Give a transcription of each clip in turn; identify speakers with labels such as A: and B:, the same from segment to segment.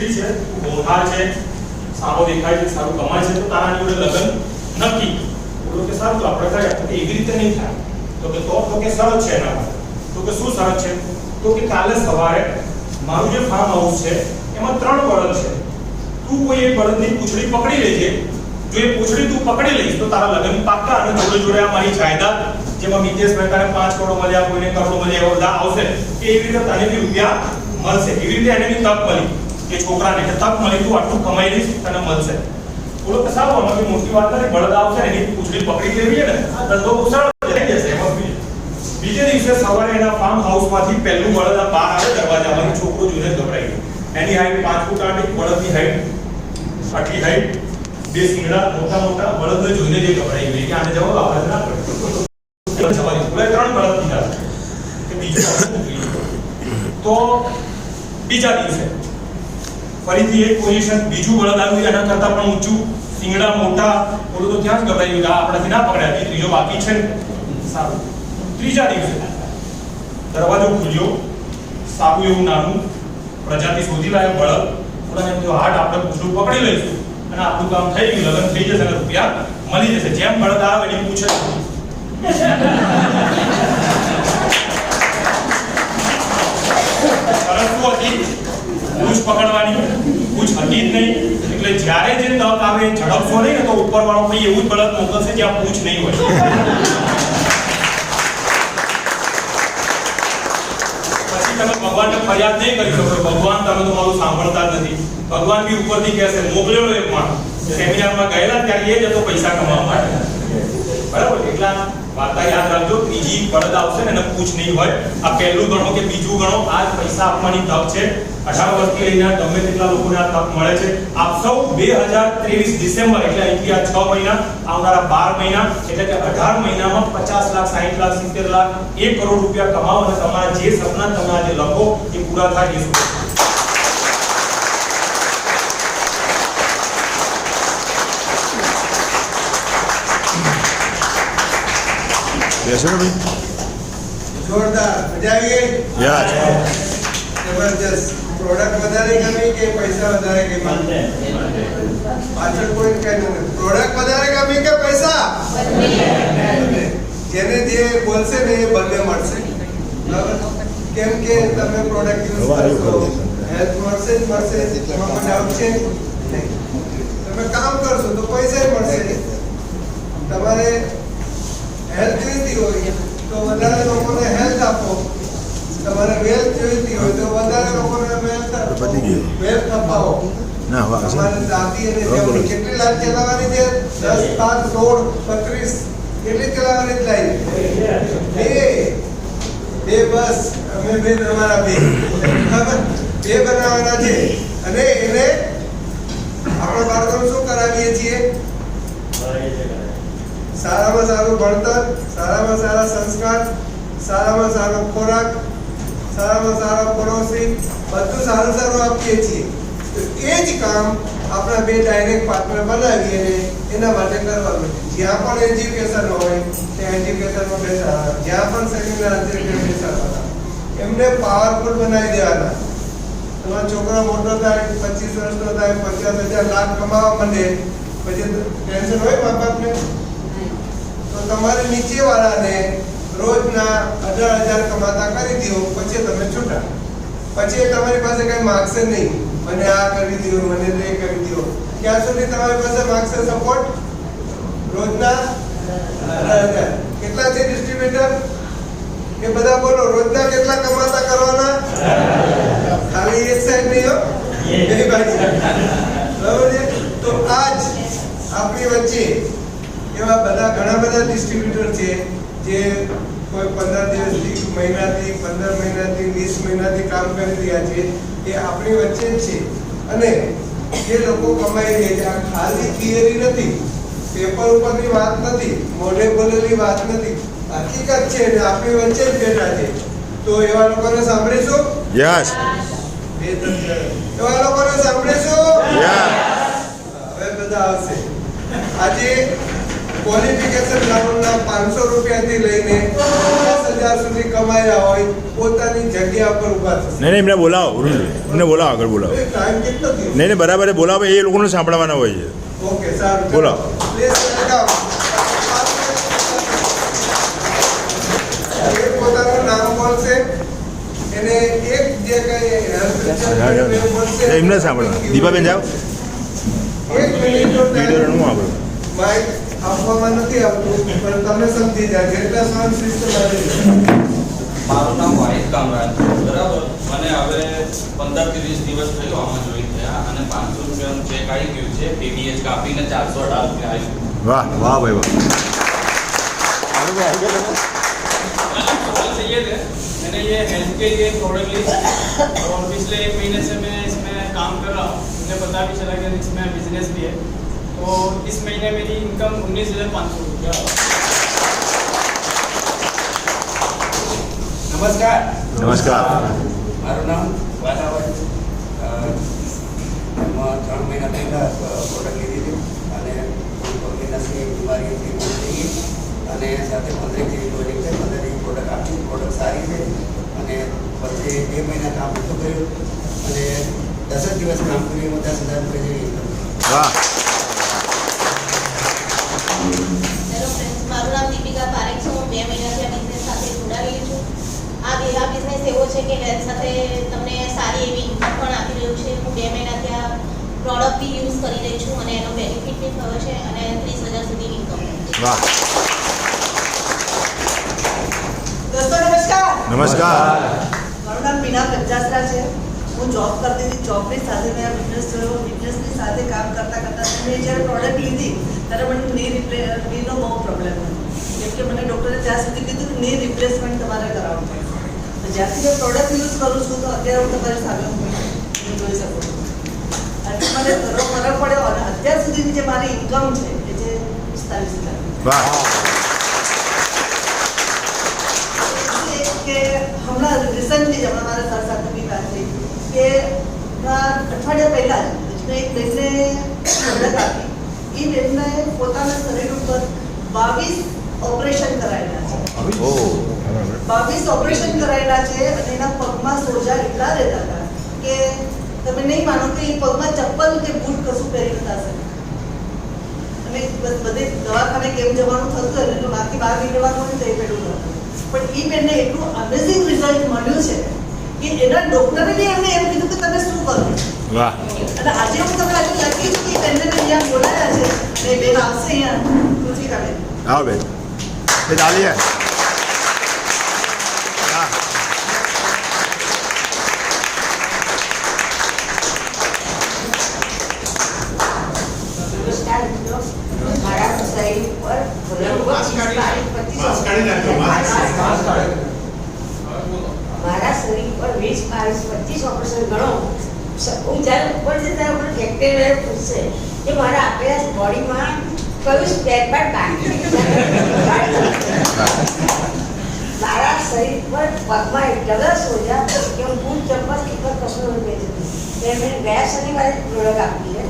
A: પૂછડી છે, ગોંધાર છે, સારો દેખાય છે, સારું કમાય છે, તો તારા જોડે લગ્ન નક્કી. બોલો કે સારું, તો આપણે થાય તો એવી રીતે નહીં થાય. તો કે શરત છે એના માટે. તો કે શું શરત છે? તો કે કાલે સવારે મારું જે ફાર્મ હાઉસ છે એમાં 3 બળદ છે. તું કોઈ એક બળદની પૂંછડી પકડી લેજે. જો એ પૂંછડી તું પકડી લઈશ તો તારા લગ્ન પાક્કા. અને જોડે જોડે આ મારી જાયદાદ જેમાં મિતેશ મહેતાને 5 કરોડ મળ્યા, કોઈને કરોડ મળ્યા, એવા બધા આવશે કે એવી રીતે તને બી રૂપિયા મળશે. એવી રીતે એને બી તક મળી કે છોકરાને કે તક મળી, તું આટલું કમાઈ લઈશ તને મળશે. બોલો કે સારું, આમાં મોટી વાત નથી. બળદ આવશે ને એની પૂંછડી પકડી લેવી છે ને, આ ધંધો બહુ સરળ થઈ જશે. એમાં બીજે દિવસે સવારે એના ફાર્મ હાઉસમાંથી પહેલું બળદ બહાર આવે દરવાજામાંથી. છોકરો જોઈને ગભરાઈ ગયો. એની હાઈટ 5 ફૂટ 8, બળદની હાઈટ આટલી હાઈટ, 2 શિંગડા મોટા મોટા. બળદને જોઈને જે ગભરાઈ ગઈ કે આને જવાબ આપણે ના પડે. સવારે પૂરા 3 બળદ દીધા કે બીજું તો બીજા દિવસે ફરીથી એક પોઝિશન, બીજું બળદ આવ્યું એના કરતા પણ ઊંચું, શિંગડા મોટા. બોલો તો ત્યાં જ ગભરાઈ ગયું, આપણાથી ના પકડાય, ત્રીજો બાકી છે. સારું, ત્રીજા દિવસે દરવાજો ખુલ્યો, સાબુ એવું નાનું પ્રજાતિ શોધી લાવ્યો બળદ. થોડા એમ જો હાટ આપણે પૂછડું પકડી લઈશું અને આપણું કામ થઈ ગયું, લગ્ન થઈ જશે અને રૂપિયા મળી જશે. જેમ બળદ આવે એની પૂછે પૂછ પકડવાની, પૂછ હતી જ નહીં. એટલે જ્યારે જે તક આવે ઝડપશો નહીં ને તો ઉપરવાળો ભાઈ એવું જ બળદ મોકલશે જ્યાં પૂછ નહીં હોય. પછી તમે ભગવાનને ફરિયાદ નહીં કરી શકો, ભગવાન તમે તો મારું સાંભળતા જ નથી. ભગવાન બી ઉપરથી કહેશે, મોકલેલો એક માણસ સેમિનારમાં ગયેલા ત્યારે એ જ હતો પૈસા કમાવા માટે. બરાબર? એટલા વાર્તા યાદ રાખજો. ત્રીજી બળદ આવશે ને એને પૂછ નહીં હોય. આ પહેલું ગણો કે બીજું ગણો, આ પૈસા આપવાની તક છે. 18 વર્ષથી લઈને ગમે તેટલા લોકોને આ તક મળે છે. આપ સૌ 2023 ડિસેમ્બર એટલે અહીંથી આ 6 મહિના, આવનારા 12 મહિના એટલે કે 18 મહિનામાં 50 લાખ, 60 લાખ, 70 લાખ, 1 કરોડ રૂપિયા કમાવો અને તમારા જે સપના તમે આજે લખો એ પૂરા થાય. એ શું
B: જોરદાર, મજા આવી ગઈ. જબરદસ્ત. પ્રોડક્ટ વધારે ગમી કે પૈસા વધારે ગમ્યા? પાછળ કોઈ કઈ નથી. પ્રોડક્ટ વધારે ગમી કે પૈસા? જેને જે બોલશે ને એ બંને મળશે. બરાબર? કેમ કે તમે પ્રોડક્ટ યુઝ કરશો, હેલ્થ મળશે જ મળશે, એમાં કોઈ ડાઉટ છે નહીં. તમે કામ કરશો તો પૈસા મળશે. તમારે હેલ્થ જોઈતી હોય તો વધારે લોકોને હેલ્થ આપો. તમારે વેલ્થ જોઈતી હોય તો વધારે લોકોને વેલ્થ અપાવો. તમારી જાતિ અને જમણી કેટલી લાઈફ ચલાવવાની છે? 10, 5, 16, 32 કેટલી ચલાવવાની લાઈફ? બે બસ. અમે બે તમારા બે બનાવવાના છે. અને એને આપણા બાળકોને શું કરાવીએ છીએ? સારામાં સારું ભણતર, સારામાં સારા સંસ્કાર, સારામાં સારો ખોરાક, સારામાં સારા પડોશી, બધું સારું સારું આપીએ છીએ. તો એ જ કામ આપણા બે ડાયરેક્ટ પાર્ટનર બનાવીએ અને એના માટે કરવાનું. જ્યાં પણ એજ્યુકેશન હોય ત્યાં એજ્યુકેશનમાં બેસાડવાના, જ્યાં પણ સેમિનાર બેસાડવાના, એમને પાવરફુલ બનાવી દેવાના. તમારો છોકરો મોટો થાય, 25 વર્ષનો થાય, 50,000 લાખ કમાવા માંડે, પછી ટેન્શન હોય મા બાપને. તો તમારે નીચેવાળાને રોજના 18,000 કમાતા કરી દો, પછી તમે છૂટા. પછી તમારી પાસે કઈ માગશે નહીં, મને આ કરી દો, મને તે કરી દો. ક્યાં સુધી તમારી પાસે માગશે સપોર્ટ? રોજના 18,000. કેટલા છે ડિસ્ટ્રીબ્યુટર? એ બધા બોલો, રોજના કેટલા કમાતા કરવાના? ખાલી એક સાઈડ નહીં હો, બે બાજુ. બરાબર છે? તો આજ આપણી વચ્ચે એવા ઘણા બધા ડિસ્ટ્રીબ્યુટર છે જે કોઈ 15 દિવસથી, મહિનાથી, 15 મહિનાથી, 20 મહિનાથી કામ કરી રહ્યા છે. એ આપણી વચ્ચે જ છે. અને જે લોકો કમાઈ રહ્યા છે, આ ખાલી થિયરી નથી, પેપર ઉપરની વાત નથી, મોઢે બોલેલી વાત નથી, હકીકત છે ને આપણી વચ્ચે જ બેઠા છે. તો એવા લોકોને સાંભળીશું? યસ. એવા લોકોને સાંભળીશું? યસ. હવે બધા આવશે. આજે ક્વોલિફિકેશન રાઉન્ડના 500 રૂપિયાથી લઈને 50,000 10,000 સુધી કમાયા હોય પોતાની જગ્યા પર ઊભા થશે.
C: નહીં એમને બોલાવો એમને બોલાવો આગળ બોલાવો.
B: ટાઈમ કેટલો થયો?
C: નહીં બરાબર બોલાવો એ લોકોને સાંભળવાના હોય છે.
B: ઓકે સારું
C: બોલો.
B: પ્લીઝ લગાવો. એ પોતાનું નામ બોલશે એને એક જે કઈ હેલ્થ બોલશે
C: એમને સાંભળવા. દીપાબેન જાઓ.
B: 1 મિનિટનો
C: વિડીયો
B: ટાઈમ
C: રણવું આપણે.
B: માઇક આપવામાં નથી આવતું પણ તમે સમજી જાય જેટલા સાઉન્ડ સિસ્ટમ આવી
D: મારું નામ વાહિદ કામરાજ બરાબર. મને હવે 15-20 દિવસ થયો આમાં જોઈન થયા અને 500 રૂપિયાનું ચેક આવી ગયું છે. પીડીએચ કાપીને 418 રૂપિયા આવ્યું.
C: વાહ વાહ ભાઈ વાહ.
E: सवाल ये थे मैंने ये हेल्थ के लिए प्रोडक्ट ली और पिछले 1 महीने से मैं इसमें काम कर रहा हूँ. मुझे पता भी चला कि इसमें बिजनेस भी है. तो इस महीने मेरी इनकम 19,500 रुपया.
F: નમસ્કાર.
C: નમસ્કાર.
F: મારું નામ વાસાવત. એમાં 3 મહિના પહેલાં પ્રોડક્ટ લીધી હતી અને નસની બીમારીઓથી દૂર થઈ ગઈ અને સાથે 15 જેવી પ્રોડક્ટ છે. 15 જેવી પ્રોડક્ટ આપી. પ્રોડક્ટ સારી છે અને પછી 2 મહિના કામ નહોતું કર્યું અને 10 જ દિવસ કામ કર્યું. 10,000 રૂપિયા જેવી ઇન્કમ.
C: વાહ.
G: હેલો ફ્રેન્ડ્સ, મારું નામ દીપિકા પારેખ છે. હું 2 મહિનાથી આ બિઝનેસ સાથે જોડાયેલી છું. આ બિઝનેસ એવો છે કે હેલ્થ સાથે તમને સારી એવી ઇન્કમ પણ આપી રહ્યું છે. હું 2 મહિનાથી આ પ્રોડક્ટ બી યુઝ કરી રહી છું અને એનો બેનિફિટ બી થયો છે અને 30,000 સુધીની ઇન્કમ.
C: વાહ.
H: દોસ્તો નમસ્કાર.
C: નમસ્કાર.
H: મારું નામ મીના પંચાસરા છે. હું જોબ કરતી હતી. જોબની સાથે મેં આ બિઝનેસ જોયો. બિઝનેસની સાથે કામ કરતાં મેં જ્યારે પ્રોડક્ટ લીધી ત્યારે મને નીનો બહુ પ્રોબ્લેમ હતો. કેમ કે મને ડૉક્ટરે ત્યાં સુધી કીધું કે ની રિપ્લેસમેન્ટ તમારે કરાવવું છે. જ્યારથી મેં પ્રોડક્ટ યુઝ કરું છું તો અત્યારે હું તમારી સામે હું જોઈ શકું છું અને મને ઘણો ફરક પડ્યો અને અત્યાર સુધીની જે મારી ઇન્કમ છે એ છે 45,000.
C: વાહ.
H: કે હમણાં રિસન્ટલી જ હમણાં મારા સર સાથે બી વાત થઈ કે અઠવાડિયા પહેલાં જ મેં એક બેનને પ્રોડક્ટ આપી. એ બેનને પોતાના શરીર ઉપર 22 ઓપરેશન કરાયેલા છે.
C: ઓહ.
H: 22 ઓપરેશન કરાયેલા છે અને એના પગમાં સોજા એટલા રહેતા હતા કે તમે નહીં માનો કે એ પગમાં ચપ્પલ કે બૂટ કશું પહેરી નતા શકે. અને બધે દવાખાને કેમ જવાનું થતું હોય એટલે બાકી બહાર નીકળવાનું હોય તો એ પેલું હતું. પણ એ બેનને એટલું અમેઝિંગ રિઝલ્ટ મળ્યું છે કે એના ડૉક્ટરે બી એમને એમ કીધું કે તમે શું કરો.
C: વાહ.
H: અને આજે હું તમને આજે લખી છું કે બેનને અહીંયા બોલાયા છે અને બેન આવશે અહીંયા પૃથ્વીકાબેન.
C: આવો બેન. એ ચાલીએ. હા.
I: નમસ્કાર મિત્રો. મારા શરીર ઉપર મારા શરીર પર 20-22-25 ઓપરેશન ગણો. હું જ્યારે ઉપર છે ત્યારે મને બેક્ટેરિયા પૂછશે કે મારા આપેલા બોડીમાં કયું સ્પેર પાર્ટ બાકી છે. મારા શરીર પર પગમાં એટલા બધા સોજા કે હું બૂટ ચપ્પલ કે કશું નથી પહેરતી. મેં ગયા શનિવારે પ્રોડક્ટ આપી છે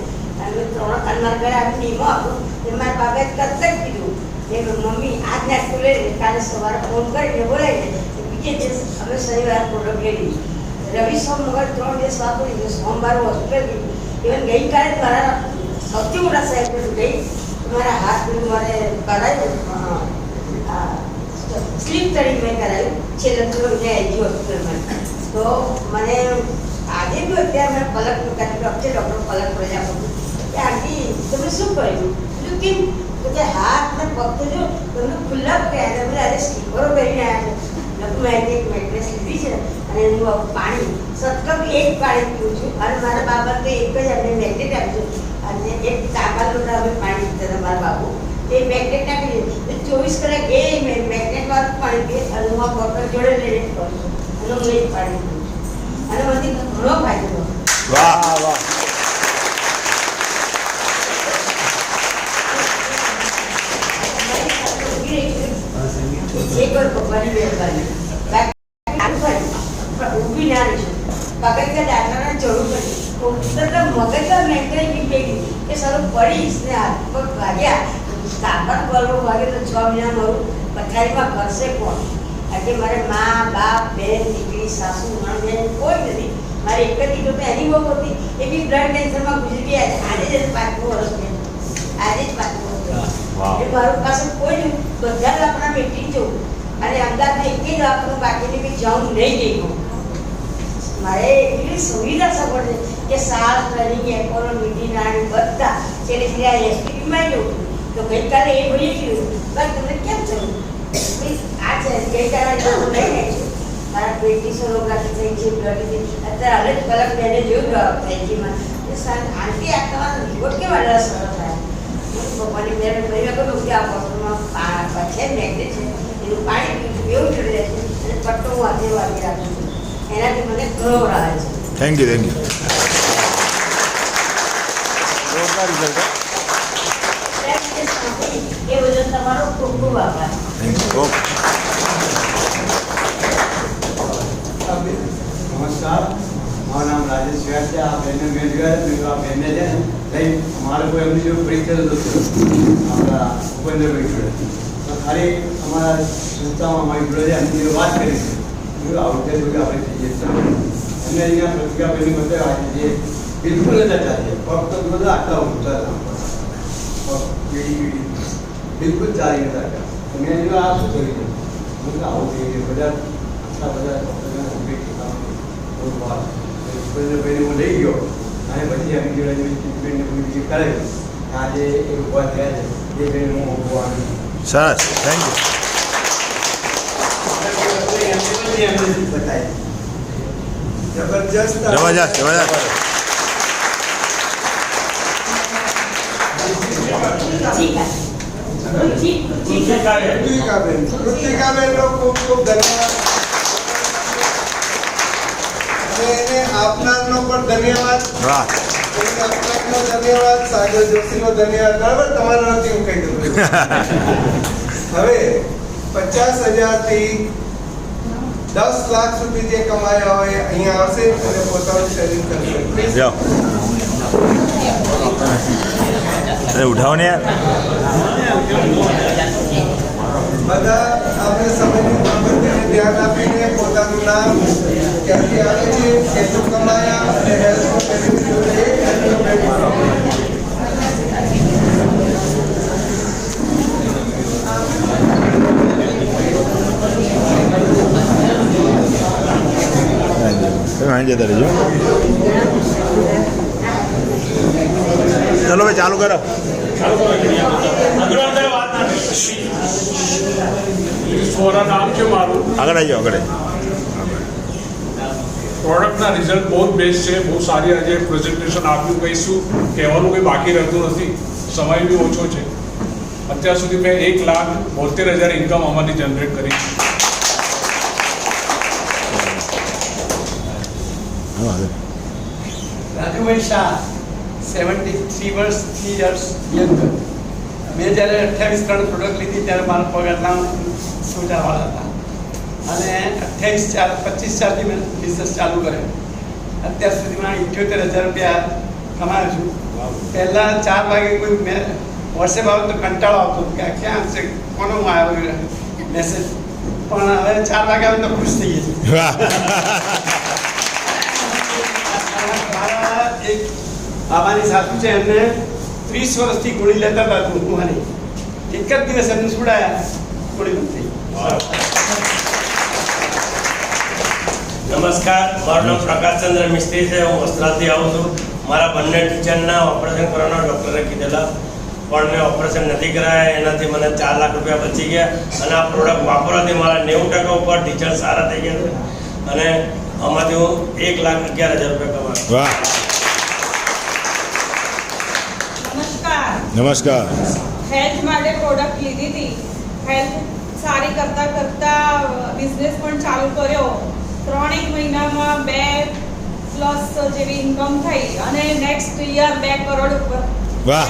I: અને 3 કલાક ગયા ટીમો આપું એ મારા બાબાએ તરત જ કીધું કે મમ્મી આજ ના સ્કૂલે કાલે સવારે ફોન કરીને બોલાવીને બીજે દિવસ અમે શનિવારે પ્રોડક્ટ લઈ લીધી. રવિ સોમ મંગળ 3 દિવસ વાપરી દીધું. સોમવારે હોસ્પિટલ ગઈ. ઇવન ગઈકાલે જ મારા સૌથી મોટા સાહેબ ગઈ મારા હાથ મારે કરાવ્યું સ્લીપ તળી મેં કરાવ્યું છેલ્લે થોડું મેં આવી ગયું હોસ્પિટલમાં. તો મને આજે બી અત્યારે મેં પલક ડૉક્ટર પલક પ્રજાપતિ કે આંટી તમે શું કર્યું એટલું કેમ તો કે હાથ ને પગ તો જો તમને ખુલ્લા પડ્યા તમે આજે સ્લીપરો પહેરીને આવ્યા છો. મેં એક મેટ્રેસ લીધી છે અને એનું પાણી સતત એક પાણી પીવું છું અને મારા બાબા તો એક જ અમને મેગ્નેટ આપ્યું અને એક તાંબાનું અમે પાણી પીતા હતા મારા બાબુ એ મેગ્નેટ આપી દીધું 24 કલાક એ મેગ્નેટવાળું પાણી પીએ અને હું આ બોટલ જોડે લઈને કરું છું અને હું એ જ પાણી પીવું છું અને મને ઘણો ફાયદો થયો.
C: વાહ વાહ.
I: એક વાર ભગવાનની મહેરબાની ઊભી ના રહી છું. પગથિયા દાખલાને જરૂર પડી મગજમાં મેન્ટલ પડી કે સારું પડીશ ને હાથ પગ વાગ્યા તાકાત બળવો વાગે તો 6 મહિના મારું પથારીમાં કરશે કોણ આજે મારે મા બાપ બહેન દીકરી સાસુ નણંદ કોઈ નથી. મારે એક જ દીકરો તો એની બહુ હતી એ બી બ્લડ કેન્સરમાં ગુજરી ગયા. આજે જ 5મું વર્ષ છે. આજે જ 5મું વર્ષ. એ મારું પાસે કોઈ નહીં. બધા જ આપણા બેટી જવું અને અમદાવાદમાં એક જ આપણું બાકીની બી જવું નહીં ગઈ. મારે એટલી સુવિધા સગવડ છે કે સાલ ટ્રેનિંગ એપોલો મીટી નાણી બધા છેલ્લે છેલ્લે એસપીમાં જવું. તો ગઈકાલે એ ભાઈએ કીધું બસ તમને કેમ થયું આ છે ગઈકાલે હું લઈ ગઈ છું. મારા પેટની સોનોગ્રાફી થઈ છે બ્લડ અત્યારે હાલ જ કલાક બેને જોયું ફેન્સીમાં આંટી આ તમારો રિપોર્ટ કેવા રસ થાય. પપ્પાની બેન ભાઈ કહ્યું કે આ બોટલમાં છે મેગ્નેટ છે એનું પાણી પીવું એવું ચડી રહે છે અને પટ્ટો હું હાથે વાગી રાખું છું. એનાથી મને ઘણો રાહ છે.
C: થેન્ક યુ જોરદાર રિઝલ્ટ.
I: એ બધું તમારો ખૂબ ખૂબ આભાર.
C: Thank you.
J: नमस्कार, મારું નામ રાજેશ વ્યાસ છે. આ બહેને મેં જોયા આ બહેને છે ને લઈ અમારે કોઈ એમની જો પરીક્ષા હતો આપણા ભૂપેન્દ્રભાઈ જોડે તો ખાલી અમારા સંસ્થામાં અમારી જોડે છે એમની જોડે વાત કરી છે આવડતે જોડે આપણે થઈ જઈએ એમને અહીંયા પ્રતિકાબેનની બતાવ્યા છે જે બિલકુલ નથી ચાલીએ ફક્ત બધા આટલા ઊંચા બિલકુલ ચાલી નથી આટલા. મેં જો આ શું કરી છે હું આવું થઈ ગયું બધા આટલા બધા ભાઈને હું લઈ ગયો અને પછી એમની જોડે ટ્રીટમેન્ટને કોઈ બીજી કરાવી. આજે એ ઉભા થયા છે એ ભાઈને હું ઉભવાનું
C: સરસ. Thank you.
J: બતાવી
B: જબરજસ્ત
C: જબરજસ્ત જબરજસ્ત.
B: કૃતિકાબેનનો ખૂબ ખૂબ ધન્યવાદ અને એને આપનારનો પણ ધન્યવાદ.
C: વાહ.
B: એને આપનારનો ધન્યવાદ, સાગર જોશીનો ધન્યવાદ. બરાબર, તમારો નથી હું કહી દઉં. હવે 50,000 થી 10 લાખ સુધી જે કમાયા હોય અહીંયા આવશે અને પોતાનું શેરિંગ કરશે. Please.
C: જાઓ. અરે ઉઠાવો ને યાર.
B: બધા આપણે સમયની બાબતને ધ્યાન આપીને પોતાનું નામ ક્યાંથી આવે છે કેટલું કમાયા અને હેલ્થનો બેનિફિટ જોઈએ હેલ્થનો
C: તમે અહીં જતા રહેજો. ચલો ભાઈ ચાલુ કરો.
K: સોરા નામ છે મારું.
C: આગળ આવી જાઓ આગળ.
K: પ્રોડક્ટના રિઝલ્ટ બહુ જ બેસ્ટ છે. બહુ સારી આજે પ્રેઝન્ટેશન આપ્યું. કંઈ શું કહેવાનું કંઈ બાકી રહેતું નથી. સમય બી ઓછો છે. અત્યાર સુધી મેં 1,72,000 ઇન્કમ આમાંથી જનરેટ કરી.
L: રાજુભાઈ શાહ 73 વર્ષ 3 યર્સ યંગ. મેં જ્યારે 28 પ્રોડક્ટ લીધી ત્યારે મારો પગાર નામ સોજાવાળા હતા અને 25-4થી મેં બિઝનેસ ચાલુ કર્યો. અત્યાર સુધીમાં 78,000 રૂપિયા કમાયો છું. પહેલાં 4 વાગે કોઈ મેં વોટ્સએપ આવે તો કંટાળો આવતો કે ક્યાં છે કોનો આવ્યો મેસેજ, પણ હવે 4 વાગે આવે તો ખુશ થઈ જઈએ. મારા એક બાબાની સાસુ છે, એમને 30 વર્ષથી ગોળી લેતા હતા ઊંઘવાની. એક જ દિવસ એમને છોડાયા, ગોળી બંધ થઈ.
M: નમસ્કાર, મારું નામ પ્રકાશચંદ્ર મિસ્ત્રી છે. હું વસ્ત્રાલથી આવું છું. મારા બંને ટીચરના ઓપરેશન કરવાના ડૉક્ટરે કીધેલા, પણ મેં ઓપરેશન નથી કરાયા. એનાથી મને 4 લાખ રૂપિયા બચી ગયા અને આ પ્રોડક્ટ વાપરવાથી મારા 90% ઉપર ટીચર સારા થઈ ગયા છે અને આમાંથી હું 1,11,000 રૂપિયા કમાયો.
C: વાહ.
N: નમસ્કાર.
C: નમસ્કાર.
N: હેલ્થ માટે પ્રોડક્ટ લીધી હતી. હેલ્થ સારી કરતા કરતા બિઝનેસ પણ ચાલુ કર્યો. 3 મહિનામાં 2+ જેવી ઇન્કમ થઈ અને નેક્સ્ટ યર 2 કરોડ ઉપર.
C: વાહ.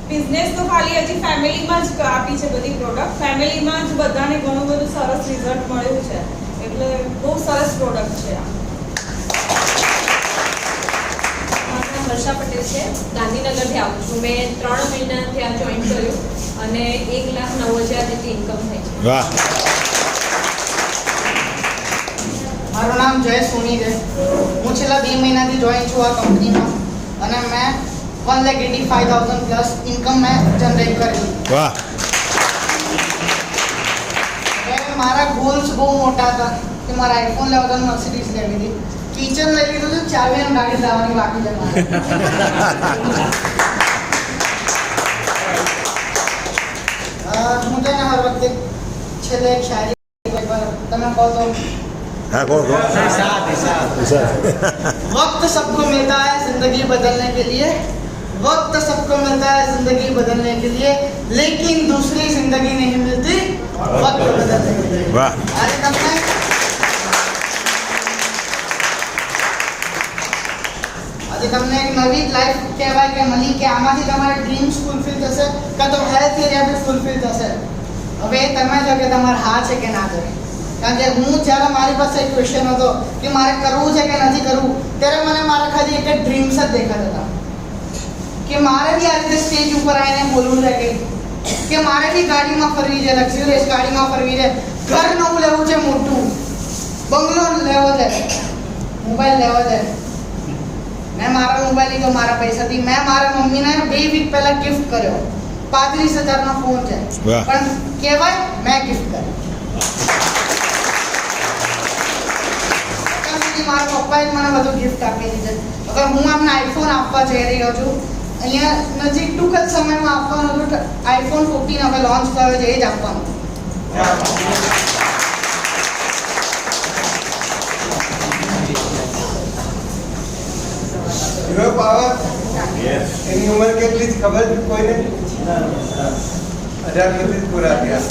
N: બિઝનેસ તો ખાલી હજી ફેમિલીમાં જ આપી છે બધી પ્રોડક્ટ. ફેમિલીમાં જ બધાને ઘણું બધું સરસ રિઝલ્ટ મળ્યું છે, એટલે બહુ સરસ પ્રોડક્ટ છે.
O: વર્ષા પટેલ છે, ગાંધીનગરથી આવું છું. મેં 3 મહિના ત્યાં જોઈન કર્યું
N: અને 1,09,000 જેટલી ઇન્કમ થાય છે.
C: વાહ.
O: મારું નામ જય સોની છે. હું છેલ્લા 2 મહિનાથી જોઈન છું આ કંપનીમાં અને મેં 1,85,000 પ્લસ ઇન્કમ મેં જનરેટ કરી.
C: વાહ.
O: મારા ગોલ્સ બહુ મોટા હતા કે મારા આઈફોન લેવા હતા, મર્સિડીઝ લેવી હતી, કિચન લઈ લીધું છે, ચાવી અને ગાડી લાવવાની બાકી છે મારે. હું તો હર વખતે છેલ્લે એક શાયરી તમે કહો તો
C: हाँ कौन
O: वक्त सबको मिलता है जिंदगी बदलने के लिए, वक्त सबको मिलता है जिंदगी बदलने के लिए, लेकिन दूसरी जिंदगी नहीं मिलती वक्त बदलने के लिए.
C: वाह.
O: अरे તમને આજે તમને એક નવી લાઈફ કહેવાય કે મળી કે આમાંથી તમારા ડ્રીમ્સ ફૂલફિલ થશે કાં તો હેલ્થ એરિયા બી ફૂલફિલ થશે. હવે તમે જો કે તમારે હા છે કે ના છે. કારણ કે હું જ્યારે મારી પાસે એક ક્વેશ્ચન હતો કે મારે કરવું છે કે નથી કરવું, ત્યારે મને મારા ખાલી એક જ ડ્રીમ્સ જ દેખાતા હતા કે મારે બી આ રીતે સ્ટેજ ઉપર આવીને બોલવું છે, કે મારે બી ગાડીમાં ફરવી છે, લક્ઝરિયસ ગાડીમાં ફરવી છે, ઘર નવું લેવું છે, મોટું બંગલો લેવો છે, મોબાઈલ લેવો છે. મેં મારા મોબાઈલ લીધો મારા પૈસાથી. મેં મારા મમ્મીને 2 વીક પહેલા ગિફ્ટ કર્યો. 35,000 નો ફોન છે, પણ કહેવાય મેં ગિફ્ટ કર્યો. મારા પપ્પાએ જ મને બધું ગિફ્ટ આપેલી છે. હવે હું અમને આઈફોન આપવા જઈ રહ્યો છું. અહીંયા નજીક ટૂંક જ સમયમાં આપવાનું હતું. આઈફોન 14 હવે લોન્ચ થયો છે, એ જ આપવાનું.
B: યુ પાવર એની ઉંમર કેટલી છે ખબર છે કોઈને? 18 નથી પૂરા થયા.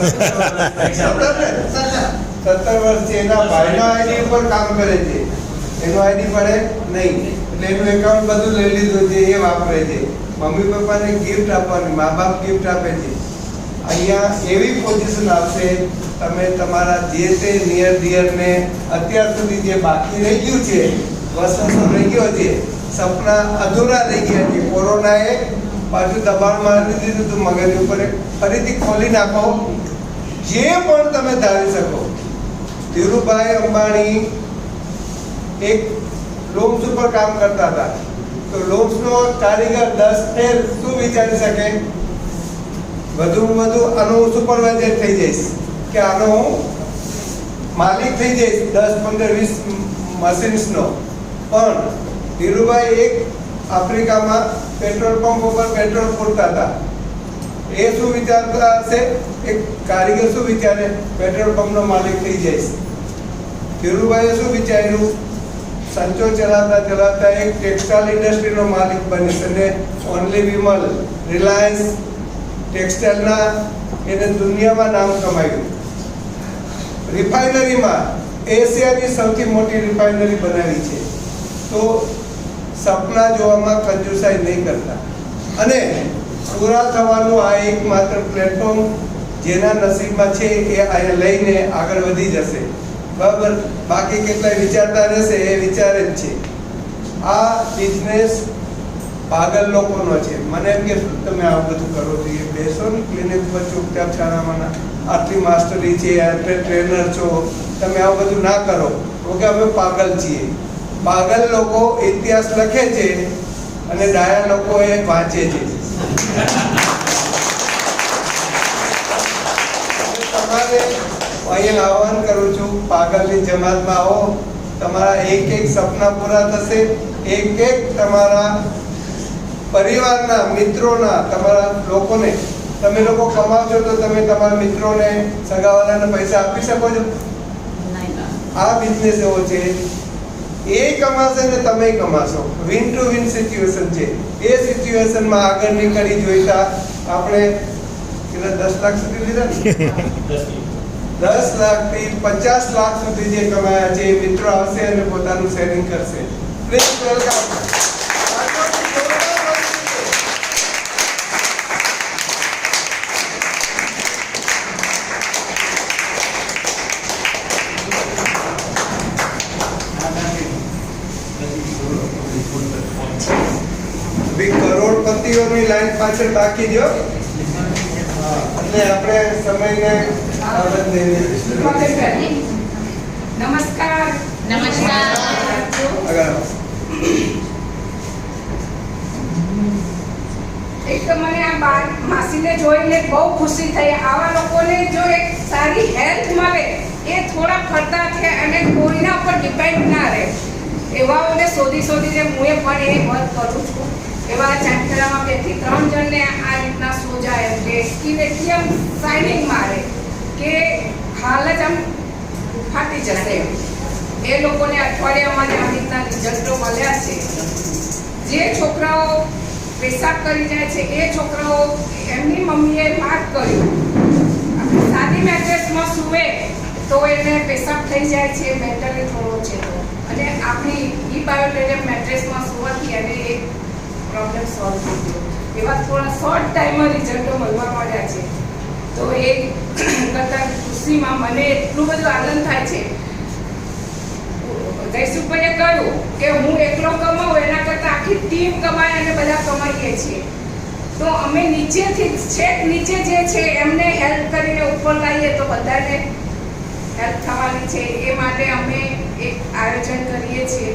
B: 17 વર્ષ છે. એના ભાઈના આઈડી ઉપર કામ કરે છે, એનો આઈડી પડે નહીં એટલે એનું એકાઉન્ટ બધું લઈ લીધું છે, એ વાપરે છે. મમ્મી પપ્પાને ગિફ્ટ આપવાની, મા બાપ ગિફ્ટ આપે છે. અહીંયા એવી પોઝિશન આવશે તમે તમારા જે તે નિયર ડિયરને અત્યાર સુધી જે બાકી રહી ગયું છે, વર્ષો રહી ગયો છે, સપના અધૂરા રહી ગયા છે, કોરોનાએ પાછું દબાણ મારી દીધું હતું મગજ ઉપર, ફરીથી ખોલી નાખો. જે પણ તમે ધારી શકો. ધીરુભાઈ અંબાણી એક લોમ્સ ઉપર કામ કરતા હતા, તો લોમ્સનો કારીગર 10 ફેર શું વિચારી શકે? વધુમાં વધુ આનો હું સુપરવાઇઝર થઈ જઈશ, કે આનો હું માલિક થઈ જઈશ 10, 15, 20 મશીન્સનો. પણ ધીરુભાઈ એક આફ્રિકામાં પેટ્રોલ પંપ ઉપર પેટ્રોલ પૂરતા હતા. એ શું વિચારતા હશે? એક કારીગર શું વિચારે? પેટ્રોલ પંપનો માલિક થઈ જઈશ. ધીરુભાઈએ શું વિચાર્યું? સંચો ચલાવતા ચલાવતા એક ટેક્સટાઇલ ઇન્ડસ્ટ્રીનો માલિક બનીશ અને ઓનલી વિમલ રિલાયન્સ ટેક્સટાઇલના એને દુનિયામાં નામ કમાયું. રિફાઇનરીમાં એશિયાની સૌથી મોટી રિફાઇનરી બનાવી છે. તો સપના જોવામાં કંજુસાઈ નહીં કરતા અને પૂરા થવાનું આ એકમાત્ર પ્લેટફોર્મ જેના નસીબમાં છે એ અહીંયા લઈને આગળ વધી જશે. બરાબર? બાકી કેટલાય વિચારતા રહેશે, એ વિચારે જ છે. આ બિઝનેસ પાગલ લોકોનો છે. મને એમ કે તમે આ બધું કરો છો, એ બેસો ને ક્લિનિક પર ચૂપચાપ છાનામાના, આટલી માસ્ટરી છે, ટ્રેનર છો, તમે આવું બધું ના કરો. તો કે અમે પાગલ છીએ. પાગલ લોકો ઇતિહાસ લખે છે અને ડાયા લોકો એ વાંચે છે. તમારે અહીંયા આહ્વાન કરું છું, પાગલની જમાતમાં આવો. તમારા એક સપના પૂરા થશે. એક તમારા પરિવારના, મિત્રોના, તમારા લોકોને તમે લોકો કમાવશો તો તમે તમારા મિત્રોને, સગાવાલાને પૈસા આપી શકો છો? આ બિઝનેસ એવો છે, એ કમાશે ને તમે કમાશો. વિન ટુ વિન સિચ્યુએશન છે. એ સિચ્યુએશનમાં આગળ નીકળી જોઈતા આપણે કેટલા 10 લાખ સુધી લીધા ને 10 લાખથી 50 લાખ સુધી જે કમાયા છે એ મિત્રો આવશે અને પોતાનું શેરિંગ કરશે. Please welcome. કરોડપતિઓની લાઈન પાછળ બાકી જો. હા એટલે આપણે સમયને બાબત નહીં.
N: નમસ્કાર. એક તો મને આ માસીને જોઈને બહુ ખુશી થઈ. આવા લોકોને જો એક સારી હેલ્થ મળે એ થોડા ફરતા છે અને કોઈના પર ડિપેન્ડ ના રહે એવાઓને શોધીને હું પણ એ વર્ક કરું છું. એવા ચાંદખેડામાં 2 થી 3 જણને આ રીતના સોજાય કે સ્કીન એટલી આમ શાઇનિંગ મારે કે હાલ જ આમ ફાટી જશે. એ લોકોને અઠવાડિયામાં જ આ રીતના રિઝલ્ટો મળ્યા છે. જે છોકરાઓ પેશાબ કરી જાય છે એ છોકરાઓ એમની મમ્મીએ માર્ક કર્યું સાદી મેટ્રેસમાં સૂવે તો એને પેશાબ થઈ જાય છે, મેન્ટલી થોડો છે તો, અને આપણી બાયોટેરિયમ મેટ્રેસમાં સૂવાથી એને એક પ્રોબ્લેમ સોલ્વ થઈ ગયો. એવા થોડા શોર્ટ ટાઈમમાં રિઝલ્ટો મળવા મળ્યા છે. તો એ કરતાં ખુશીમાં મને એટલું બધું આનંદ થાય છે. જયસુખભાઈએ કહ્યું કે હું એકલો કમાઉં એના કરતાં આખી ટીમ કમાય અને બધા કમાઈએ છીએ. તો અમે નીચેથી છેક નીચે જે છે એમને હેલ્પ કરીને ઉપર લાવીએ તો બધાને હેલ્પ થવાની છે. એ માટે અમે એક આયોજન કરીએ છીએ,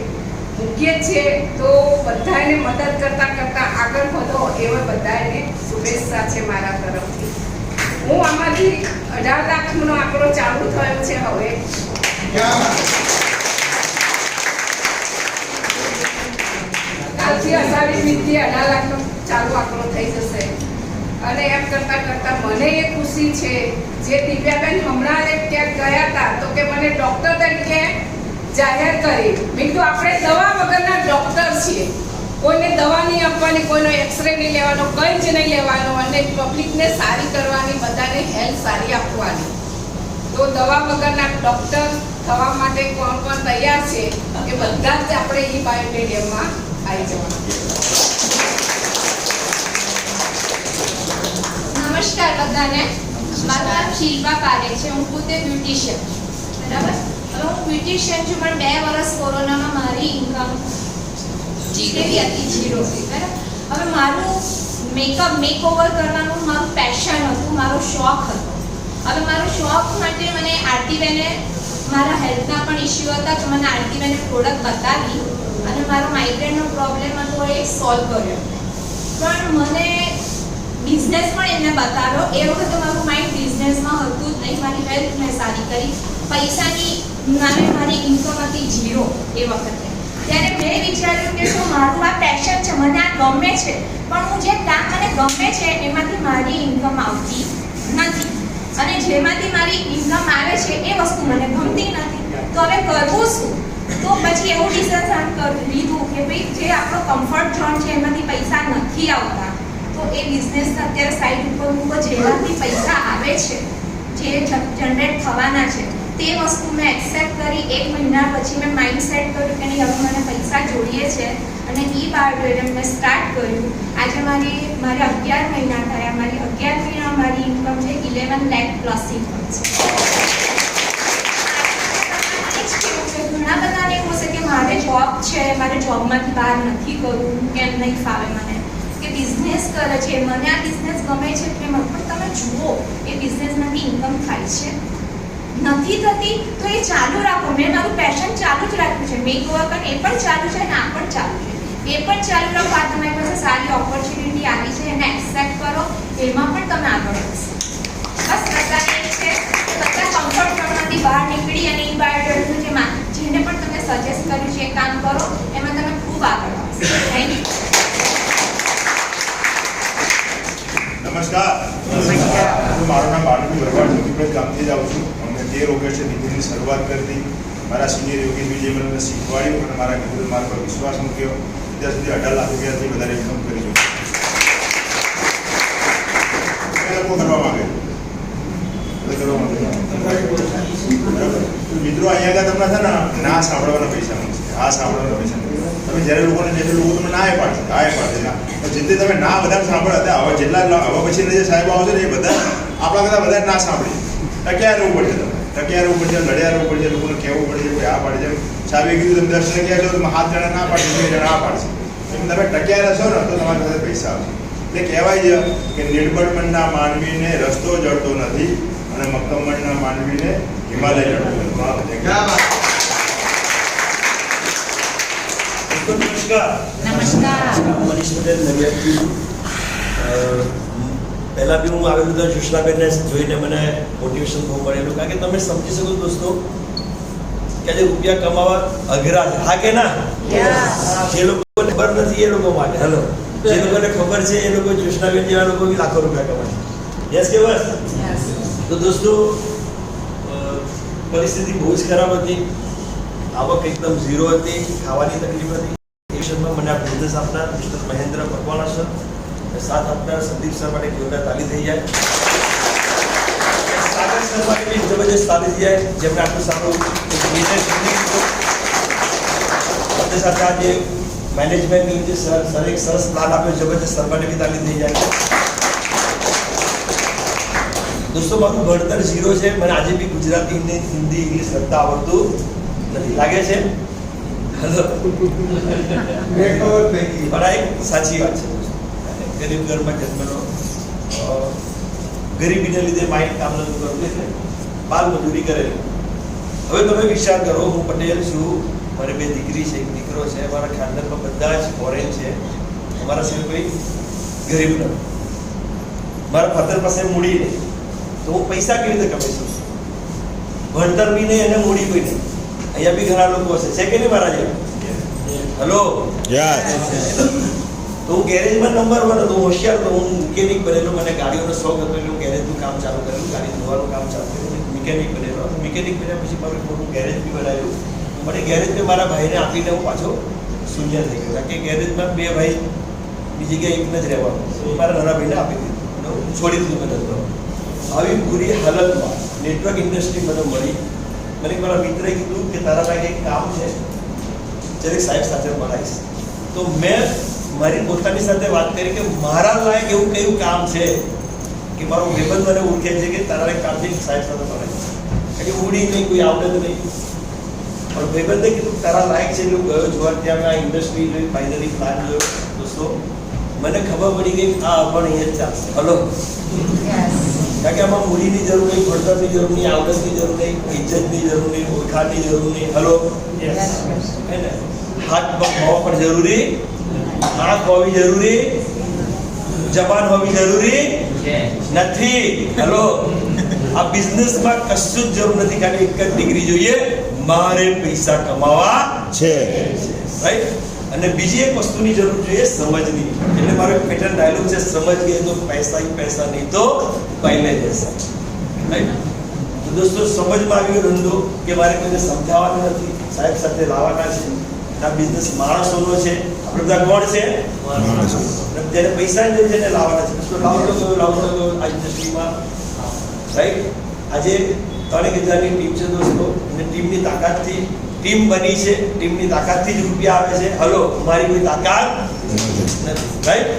N: મૂકીએ છીએ. તો બધાને મદદ કરતા આગળ વધો એવા બધાને શુભેચ્છા છે મારા તરફથી. હું આમાંથી 18 લાખનો આંકડો ચાલુ થયો છે હવે. કાલથી અષાઢી બીજથી 18 લાખનો ચાલુ આંકડો થઈ જશે. અને એમ કરતા મને એ ખુશી છે જે દિવ્યાબેન હમણાં જ ક્યાંક ગયા હતા તો કે મને ડૉક્ટર તરીકે જાહેર કરી. મેં કીધું આપણે દવા વગરના ડૉક્ટર છીએ. કોઈને દવા નહીં આપવાની, કોઈનો એક્સરે નહીં લેવાનો, કંઈ જ નહીં લેવાનો અને પબ્લિકને સારી કરવાની, બધાને હેલ્થ સારી આપવાની. તો દવા વગરના ડૉક્ટર થવા માટે કોણ તૈયાર છે એ બધા જ આપણે એ બાયોટેરિયમમાં આવી જવાના.
P: નમસ્કાર બધાને. મારું નામ શિલ્પા પારેખ છે. હું પોતે બ્યુટિશિયન, બરાબર. હવે હું બ્યુટિશિયન છું પણ 2 વર્ષ કોરોનામાં મારી ઇન્કમ જીરેલી હતી, 0 હતી, બરાબર. હવે મારું મેકઓવર કરવાનું મારું પેશન હતું, મારો શોખ હતો. હવે મારો શોખ માટે મને આરતીબેને મારા હેલ્થના પણ ઇસ્યુ હતા તો મને આરતીબેને પ્રોડક્ટ બતાવી અને મારો માઇગ્રેનનો પ્રોબ્લેમ હતો એ સોલ્વ કર્યો. પણ મને બિઝનેસ પણ એમને બતાવ્યો. એ વખતે મારું માઇન્ડ બિઝનેસમાં હતું જ નહીં. મારી હેલ્થ મેં સારી કરી. પૈસાની નામે મારી ઇન્કમ હતી 0 એ વખતે. ત્યારે મેં વિચાર્યું કે શું મારું આ પેશન છે, મને આ ગમે છે, પણ હું જે કામ મને ગમે છે એમાંથી મારી ઇન્કમ આવતી નથી અને જેમાંથી મારી ઇન્કમ આવે છે એ વસ્તુ મને ગમતી નથી. તો હવે કરવું શું? તો પછી એવું ડિસિઝન લીધું કે ભાઈ જે આપણો કમ્ફર્ટ ઝોન છે એમાંથી પૈસા નથી આવતા તો એ બિઝનેસ અત્યારે સાઈડ ઉપર મૂકો. જેમાંથી પૈસા આવે છે, જે જનરેટ થવાના છે તે વસ્તુ મેં એક્સેપ્ટ કરી. 1 મહિના પછી મેં માઇન્ડ સેટ કર્યું કે નહીં, હવે મને પૈસા જોઈએ છે અને બાયોટેરિયમ મેં સ્ટાર્ટ કર્યું. આજે મારે 11 મહિના થયા. મારી 11 મહિના મારી ઇન્કમ છે 11 લાખ પ્લસ ઇન્કમ છે. ઘણા બધાને એવું હશે કે મારે જોબ છે, મારે જોબમાંથી બહાર નથી કરવું, કેમ નહીં ફાવે મને, કે બિઝનેસ કરે છે, મને આ બિઝનેસ ગમે છે કેમ, પણ તમે જુઓ એ બિઝનેસમાંથી ઇન્કમ થાય છે નથી થતી તો એ ચાલુ રાખો. મેં મારું પેશન ચાલુ જ રાખ્યું છે. મેકઓવર પણ એ પણ ચાલુ છે અને આ પણ ચાલુ છે. એ પણ ચાલુ રાખો. આ તમારી પાસે સારી ઓપોર્ચ્યુનિટી આવી છે એને એક્સેપ્ટ કરો. એમાં પણ તમે આગળ વધશો. બસ બધાને એ છે બધા કમ્ફર્ટ ઝોનમાંથી બહાર નીકળી અને બાયોટેરિયમનું જેને પણ તમે સજેસ્ટ કર્યું છે એ કામ કરો. એમાં તમે ખૂબ આગળ વધશો. Thank you.
C: નમસ્કાર. મારું નામ બાળકી ભરવાડ જોગીપત ગામથી જ આવું છું. અમે 13 ઓગસ્ટે દિલ્હીની શરૂઆત કરી. મારા સિનિયર યોગેશભાઈ જે મને શીખવાડ્યું અને મારા ગુરુ મારા પર વિશ્વાસ મૂક્યો. અત્યાર સુધી 18 લાખ રૂપિયાથી વધારે ઇન્કમ કરી ચૂક્યો. કરવા માંગે મિત્રો અહીંયા આગળ તમને છે ને ના સાંભળવાના પૈસા મળશે, હા સાંભળવાના પૈસા મળશે. તમે જ્યારે લોકો તમને ના પાડશે, હા પાડશે ના, જેથી તમે ના વધારે સાંભળો હતા. હવે જેટલા હવે પછીના જે સાહેબ આવશે ને એ બધા આપણા કરતાં વધારે ના સાંભળે. ટક્યા રહેવું પડશે, તમે ટક્યા રહેવું પડશે, લડ્યા રહેવું પડશે, લોકોને કહેવું પડશે કોઈ આ પાડે છે. સાહેબે કીધું તમે 10 જણા ગયા છો, તમે 7 જણા ના પાડશે, 2 જણા આ પાડશે. તમે ટક્યા રહેશો ને તો તમારી પાસે પૈસા આવશે. એટલે કહેવાય છે કે નિર્બળ મનના માનવીને રસ્તો જડતો નથી અને મક્કમ મનના માનવીને હિમાલય જડતો નથી.
M: નમસ્કાર. મનીષ પટેલ નડિયાદથી. પહેલાં બી હું આવેલું તો સુષ્માબેનને જોઈને મને મોટિવેશન બહુ મળેલું, કારણ કે તમે સમજી શકો દોસ્તો કે આજે રૂપિયા કમાવા અઘરા છે. હા કે ના? જે લોકોને ખબર નથી એ લોકો માટે. હેલો, જે લોકોને ખબર છે એ લોકો સુષ્માબેન જેવા લોકો બી લાખો રૂપિયા કમાય. યસ કે બસ? તો દોસ્તો પરિસ્થિતિ બહુ જ ખરાબ હતી. આવક એકદમ ઝીરો હતી, ખાવાની તકલીફ હતી. એશનમાં મને આ બિઝનેસ આપનાર મિસ્ટર મહેન્દ્ર પકવાણા સર, સાથ આપનાર સંદીપ સર માટે જોરદાર તાલી થઈ જાય. સાગર સર માટે બી જબરજસ્ત તાલી થઈ જાય, જેમને આટલું સારું બિઝનેસ સાથે સાથે આજે મેનેજમેન્ટની રીતે સર એક સરસ પ્લાન આપ્યો, જબરજસ્ત સર માટે બી તાલી થઈ જાય. દોસ્તો મારું ભણતર ઝીરો છે, મને આજે બી ગુજરાતી, હિન્દી, ઇંગ્લિશ લખતા આવડતું નથી. લાગે છે? હેલો, પણ આ એક સાચી વાત છે. ગરીબ ઘરમાં જન્મેલો, ગરીબીને લીધે માઇન્ડ કામ નથી કરતું એટલે બાલ મજૂરી કરેલી. હવે તમે વિચાર કરો, હું પટેલ છું, મારી 2 દીકરી છે, 1 દીકરો છે, અમારા ખાનદાનમાં બધા જ ફોરેન છે, અમારા સિવાય કોઈ ગરીબ નથી. મારા ફાધર પાસે મૂડી નહીં, તો હું પૈસા કેવી રીતે કમાઈશું? ભણતર બી નહીં અને મૂડી કોઈ નહીં. અહીંયા બી ઘણા લોકો હશે, છે કે નહીં મારા જેવા? હેલો, તો હું ગેરેજમાં નંબર 1 હતો, હોશિયાર હતો, હું મિકેનિક બનેલો. મને ગાડીઓનો શોખ હતો એટલે હું ગેરેજનું કામ ચાલુ કરેલું, ગાડી ધોવાનું કામ ચાલુ કર્યું, મિકેનિક બનેલો. મિકેનિક બન્યા પછી મારું મોટું ગેરેજ બી બનાવ્યું. મને ગેરેજ મેં મારા ભાઈને આપીને હું પાછો શૂન્ય થઈ ગયો, કારણ કે ગેરેજમાં 2 ભાઈ બીજી જગ્યાએ એક જ રહેવાનું. મારા નાના ભાઈને આપી દીધું, હું છોડી દીધું મદદ. આવી પૂરી હાલતમાં નેટવર્ક ઇન્ડસ્ટ્રી મને મળી. મને મારા મિત્રએ કીધું કે તારા પાસે એક કામ છે, જ્યારે સાહેબ સાથે મળાઈશ. તો મેં મારી પોતાની સાથે વાત કરી કે મારા લાયક એવું કયું કામ છે કે મારો ભાઈબંધ મને ઓળખે છે કે તારા લાયક કામ છે, સાહેબ સાથે મળાય. કારણ કે ઉડી નહીં, કોઈ આવડત નહીં. પણ ભાઈબંધે કીધું તારા લાયક છે એટલે ગયો જોવા. ત્યાં મેં આ ઇન્ડસ્ટ્રી જોઈ, ફાઇનલી પ્લાન જોયો. દોસ્તો મને ખબર પડી ગઈ આ પણ અહીંયા જ ચાલશે. હલો, કારણ કે આમાં મૂડીની જરૂર નહીં, ભણતરની જરૂર નહીં, આવડતની જરૂર નહીં, ઇજ્જતની જરૂર નહીં, ઓળખાણની જરૂર નહીં. હલો, હાથ પગ હોવા પણ જરૂરી, આંખ હોવી જરૂરી, જબાન હોવી જરૂરી નથી. હલો, આ બિઝનેસમાં કશું જ જરૂર નથી, ખાલી એક જ ડિગ્રી જોઈએ, મારે પૈસા કમાવા છે, રાઈટ? અને બીજી એક વસ્તુની જરૂર જોઈએ, સમજની. એટલે મારો એક પેટર્ન ડાયલોગ છે, સમજ ગયે તો પૈસા ही पैसा, નહીં તો પહેલે જૈસા. રાઈટ? તો દોસ્તો સમજમાં આવી ગયો ધંધો કે મારે કોઈને સમજાવવાનું નથી, સાહેબ સાથે લાવવાના છે. આ બિઝનેસ માણસોનો છે, આપણે બધા કોણ છે? માણસો. જેને પૈસાની જરૂર છે એને લાવવાના છે. તો લાવતો આ ઇન્ડસ્ટ્રીમાં, રાઈટ? આજે 3000ની ટીમ છે દોસ્તો, અને ટીમની તાકાતથી ટીમ બની છે, ટીમની તાકાતથી જ રૂપિયા આવે છે. હલો, મારી કોઈ તાકાત નથી, રાઈટ?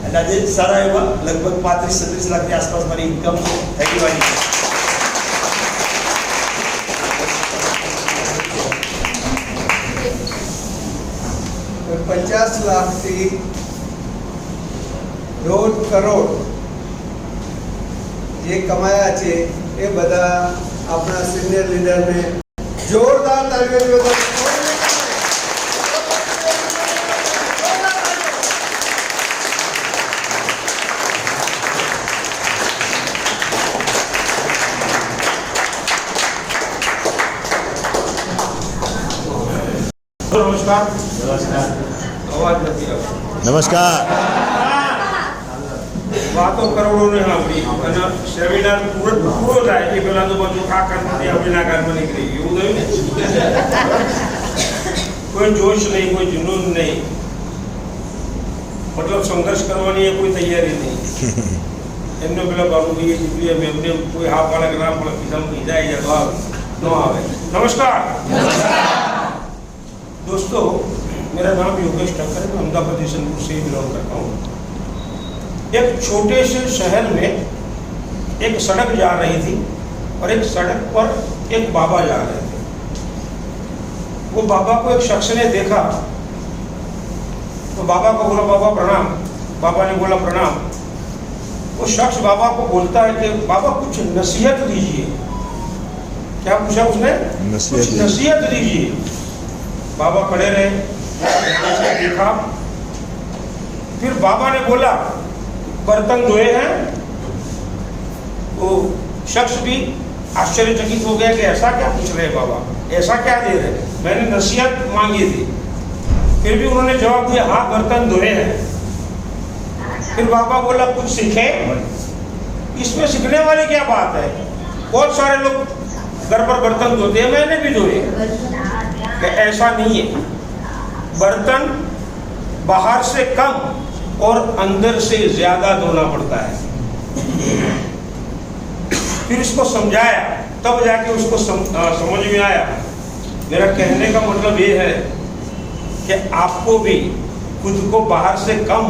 M: અને આજે સારા એવા લગભગ 35-36 લાખની આસપાસ મારી ઇન્કમ છે. Thank you very much.
B: 50 લાખથી 1.5 કરોડ જે કમાયા છે એ બધા આપણા સિનિયર લીડરને જોરદાર તાળીઓ.
A: નમસ્કાર.
M: અવાજ નથી આવતો.
C: નમસ્કાર.
A: વાતો કરોડોને સાંભળી અને સેમિનાર પૂરો થાય એ પહેલા તો બધું કાકામાંથી આપણીના ઘરમાં નીકળી ગયું. એવું થયું ને? કોઈ જોશ નહીં, કોઈ જુનૂન નહીં, મતલબ સંઘર્ષ કરવાની એ કોઈ તૈયારી નહીં. એમને પેલા બાબુભાઈએ જીત્યું એમ એમને કોઈ હા પાડે કે ના પડે, પીધા પીધા જાય તો આવે ન આવે. નમસ્કાર. दोस्तों, मेरा नाम योगेश ठक्कर है, मैं अहमदाबाद किशनपुर से बिलोंग करता हूँ. एक छोटे से शहर में एक सड़क जा रही थी और एक सड़क पर एक बाबा जा रहे थे. वो बाबा को एक शख्स ने देखा तो बाबा को बोला, बाबा प्रणाम,
Q: बाबा ने बोला प्रणाम। वो शख्स बाबा को बोलता है कि बाबा कुछ नसीहत दीजिए। क्या पूछा उसने? कुछ नसीहत दीजिए। बाबा खड़े रहे, देखा, फिर बाबा ने बोला बर्तन धोए हैं। वो शख्स भी आश्चर्यचकित हो गया कि ऐसा क्या पूछ रहे हैं बाबा, ऐसा क्या दे रहे हैं, मैंने नसीहत मांगी थी। फिर भी उन्होंने जवाब दिया हाँ बर्तन धोए हैं। फिर बाबा बोला कुछ सीखे। इसमें सीखने वाली क्या बात है? बहुत सारे लोग घर पर बर्तन धोते हैं, मैंने भी धोए। कि ऐसा नहीं है, बर्तन बाहर से कम और अंदर से ज्यादा धोना पड़ता है। फिर इसको समझाया, तब जाके उसको समझ में आया। मेरा कहने का मतलब ये है कि आपको भी खुद को बाहर से कम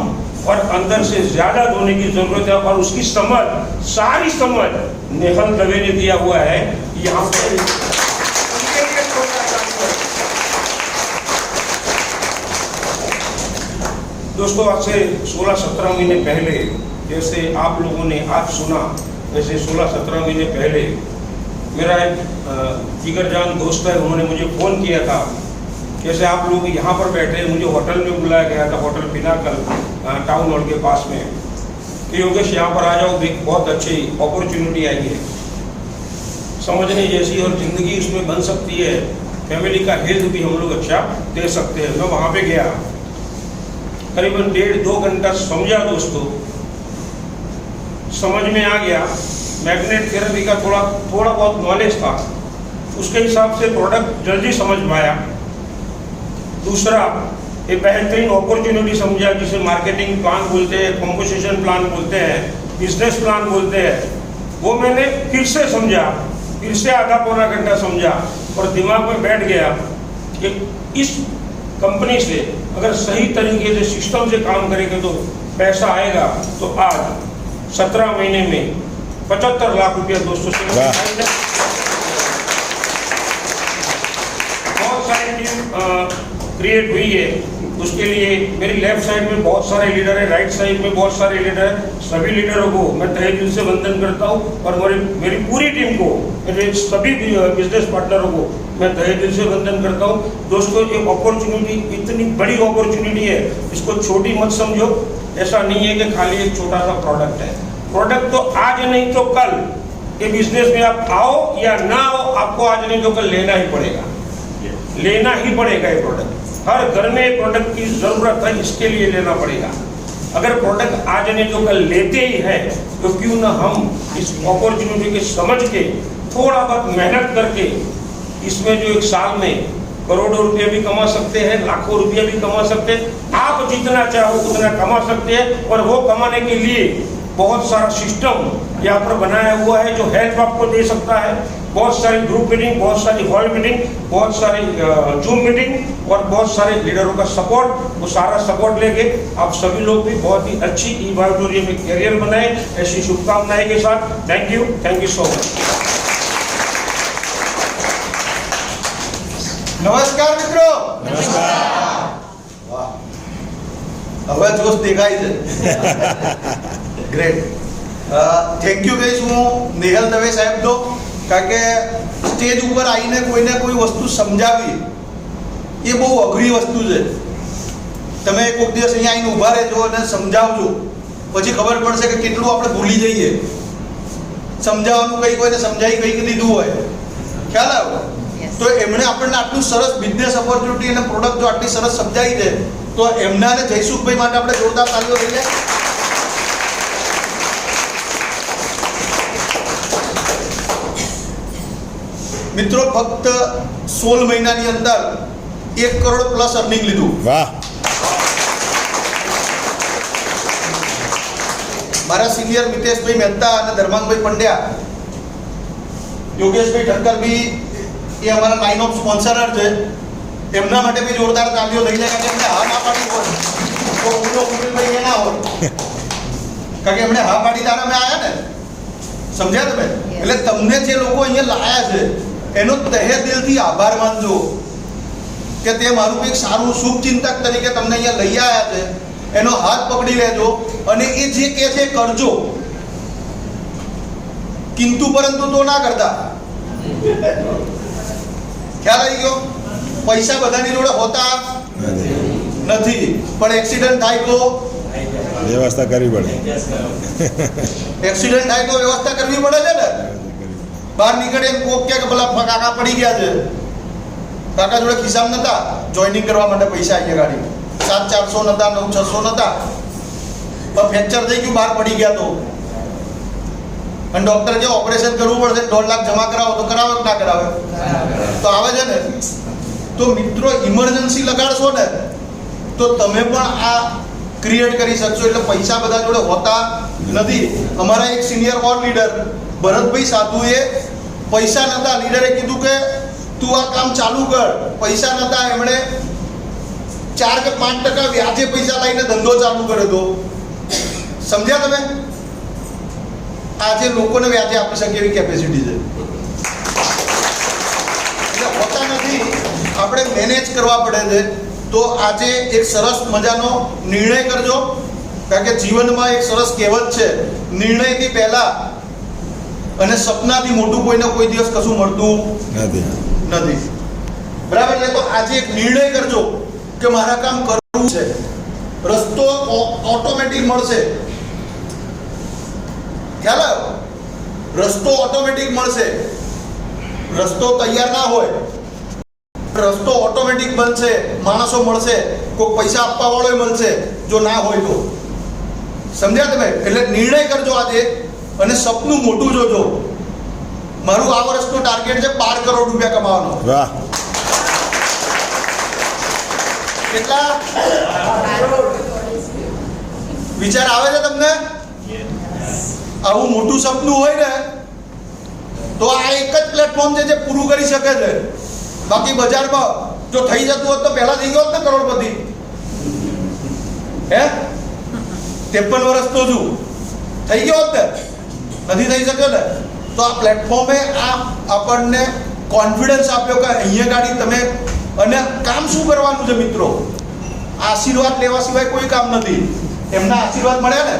Q: और अंदर से ज्यादा धोने की जरूरत है। और उसकी समझ, सारी समझ नेहल दवे ने दिया हुआ है यहाँ पर। दोस्तों आज से 16-17 महीने पहले, जैसे आप लोगों ने आज सुना, वैसे 16-17 महीने पहले मेरा एक जिगरजान दोस्त है, उन्होंने मुझे फ़ोन किया था। जैसे आप लोग यहाँ पर बैठे, मुझे होटल में बुलाया गया था, होटल पिनाकल टाउन हॉल के पास में, कि योगेश यहाँ पर आ जाओ, बहुत अच्छी अपॉर्चुनिटी आई है, समझने जैसी, और ज़िंदगी इसमें बन सकती है, फैमिली का हेल्थ भी हम लोग अच्छा दे सकते हैं। मैं वहाँ पे गया, करीबन 1.5-2 घंटा समझा दोस्तों, समझ में आ गया। मैग्नेट थेरेपी का थोड़ा बहुत नॉलेज था, उसके हिसाब से प्रोडक्ट जल्दी समझ पाया। दूसरा, एक बेहतरीन अपॉर्चुनिटी समझा, जिसे मार्केटिंग प्लान बोलते हैं, कॉम्पोजिशन प्लान बोलते हैं, बिजनेस प्लान बोलते हैं। वो मैंने फिर से समझा, फिर से आधा-पौना घंटा समझा, और दिमाग में बैठ गया कि इस कंपनी से अगर सही तरीके से सिस्टम से काम करेंगे तो पैसा आएगा। तो आज 17 महीने में 75 लाख रुपया दोस्तों से बहुत सारी टीम क्रिएट हुई है। उसके लिए मेरी लेफ्ट साइड में बहुत सारे लीडर हैं, राइट साइड में बहुत सारे लीडर हैं। सभी लीडरों को मैं तहे दिल से वंदन करता हूँ, और मेरी पूरी टीम को, मेरे सभी बिजनेस पार्टनरों को मैं तहे दिल से वंदन करता हूँ। दोस्तों ये अपॉर्चुनिटी इतनी बड़ी अपॉर्चुनिटी है, इसको छोटी मत समझो। ऐसा नहीं है कि खाली एक छोटा सा प्रोडक्ट है। प्रोडक्ट तो आज नहीं तो कल, ये बिजनेस में आप आओ या ना आओ, आपको आज नहीं तो कल लेना ही पड़ेगा, लेना ही पड़ेगा। ये प्रोडक्ट हर घर में प्रोडक्ट की जरूरत है, इसके लिए लेना पड़ेगा। अगर प्रोडक्ट आज नहीं तो कल लेते ही है, तो क्यों ना हम इस अपॉर्चुनिटी के समझ के थोड़ा बहुत मेहनत करके इसमें जो एक साल में करोड़ों रुपये भी कमा सकते हैं, लाखों रुपये भी कमा सकते हैं। आप जितना चाहो उतना कमा सकते हैं, और वो कमाने के लिए बहुत सारा सिस्टम यहाँ पर बनाया हुआ है जो हेल्प आपको दे सकता है। बहुत सारी ग्रुप मीटिंग, बहुत सारी हॉल मीटिंग, बहुत सारी जूम मीटिंग, और बहुत सारे लीडरों का सपोर्ट। वो सारा सपोर्ट लेके आप सभी लोग भी बहुत ही अच्छी ई-ऑडिटोरियम में कैरियर बनाएं, ऐसी शुभकामनाएं के साथ। Thank you so much.
R: नमस्कार मित्रों। હવે જોશ દેખાય છે। ગ્રેટ, થેન્ક યુ ગઈશ। હું નેહલ દવે સાહેબનો, કારણ કે સ્ટેજ ઉપર આવીને કોઈને કોઈ વસ્તુ સમજાવી એ બહુ અઘરી વસ્તુ છે। તમે કોઈક દિવસ અહીંયા આવીને ઊભા રહેજો અને સમજાવજો, પછી ખબર પડશે કે કેટલું આપણે ભૂલી જઈએ। સમજાવવાનું કંઈ કોઈને સમજાવી કંઈક દીધું હોય, ખ્યાલ આવ્યો? તો એમણે આપણને આટલું સરસ બિઝનેસ ઓપોર્ચ્યુનિટી અને પ્રોડક્ટ જો આટલી સરસ સમજાવી છે, તો એમના અને જયસુખભાઈ માટે આપણે જોરદાર તાળીઓ લઈએ। મિત્રો ફક્ત 16 મહિનાની અંદર 1 કરોડ પ્લસ અર્નિંગ લીધું।
C: વાહ!
R: મારા સિનિયર મિતેશભાઈ મહેતા અને ધર્માંગભાઈ પંડ્યા, યોગેશભાઈ ઠક્કર બી એ અમારા લાઇન ઓફ સ્પોન્સરર છે। એમના માટે બી જોરદાર તાળીઓ થઈ જાય, કારણ કે એમણે હા ના પાડી હોય તો હું કુબીરભાઈ એ ના હોય, કારણ કે એમણે હા પાડી ત્યારે અમે આવ્યા ને, સમજ્યા તમે? એટલે તમને જે લોકો અહીંયા લાયા છે એનો તહે દિલથી આભાર માનજો કે તે મારું એક સારું શુભચિંતક તરીકે તમને અહીંયા લઈ આવ્યા છે, એનો હાથ પકડી લેજો અને એ જે કહે છે કરજો, કિંતુ પરંતુ તો ના કરતા. ખ્યાલ આવી ગયો? પૈસા બધાની જોડે હોતા નથી, પણ એક્સિડન્ટ થાય તો
C: વ્યવસ્થા કરવી પડે.
R: એક્સિડન્ટ થાય તો વ્યવસ્થા કરવી પડે છે ને. બહાર નીકળે એમ કોક કે પેલા કાકા પડી ગયા છે, કાકા જોડે ખિસ્સામાં નતા, જોઈનિંગ કરવા માટે પૈસા આવી ગયા ગાડી 7,400 નતા, 9,600 નતા, પણ ફ્રેક્ચર થઈ ગયું, બહાર પડી ગયા તો અને ડોક્ટર કે ઓપરેશન કરવું પડશે, 1.5 લાખ જમા કરાવો તો કરાવે કે ના કરાવે? તો આવે છે ને. તો મિત્રો ઇમરજન્સી લગાડશો ને તો તમે પણ આ ક્રિએટ કરી શકશો. એટલે પૈસા બધા જોડે હોતા નથી. અમારા એક સિનિયર વોર્ડ લીડર ભરતભાઈ સાધુએ પૈસા નતા, લીડરે કીધું કે તું આ કામ ચાલુ કર. પૈસા નતા, એમણે 4 કે 5% વ્યાજે પૈસા લઈને ધંધો ચાલુ કર્યો હતો. સમજ્યા તમે? આજે લોકોને વ્યાજે આપી શકે એવી કેપેસિટી છે. એટલે હોતા નથી, આપણે મેનેજ કરવા પડે છે. તો આજે એક સરસ મજાનો નિર્ણય કરજો, કારણ કે જીવનમાં એક સરસ કહેવત છે, નિર્ણયથી પહેલા અને સપનાથી મોટું કોઈને કોઈ દિવસ કશું મળતું નથી. બરાબર છે? તો આજે એક નિર્ણય કરજો કે મારા કામ કરવું છે. રસ્તો ઓટોમેટિક મળશે. ખ્યાલ આવ્યો? રસ્તો ઓટોમેટિક મળશે. રસ્તો તૈયાર ના હોય, રસ્તો ઓટોમેટિક બનશે. માણસો મળશે, કોઈ પૈસા આપવા વાળો મળશે જો ના હોય તો. સમજ્યા તમે? એટલે નિર્ણય કરજો આજે અને સપનું મોટું જોજો. મારું આ વર્ષનું ટાર્ગેટ છે 12 કરોડ રૂપિયા કમાવાનો.
C: વાહ!
R: કેટલા વિચાર આવે છે તમને? આવું મોટું સપનું હોય ને તો આ એક જ પ્લેટફોર્મ છે જે પૂરું કરી શકે છે. બાકી બજારમાં જો થઈ જતું હોત તો પહેલા થઈ ગયો ને કરોડપતિ. હે 53 વર્ષનો છું, થઈ ગયો હોત ને? નથી થઈ શક્યો ને. તો આ પ્લેટફોર્મે આ આપણને કોન્ફિડન્સ આપ્યો કે અહીંયા ગાડી તમે. અને કામ શું કરવાનું છે મિત્રો? આશીર્વાદ લેવા સિવાય કોઈ કામ નથી. એમના આશીર્વાદ મળ્યા ને.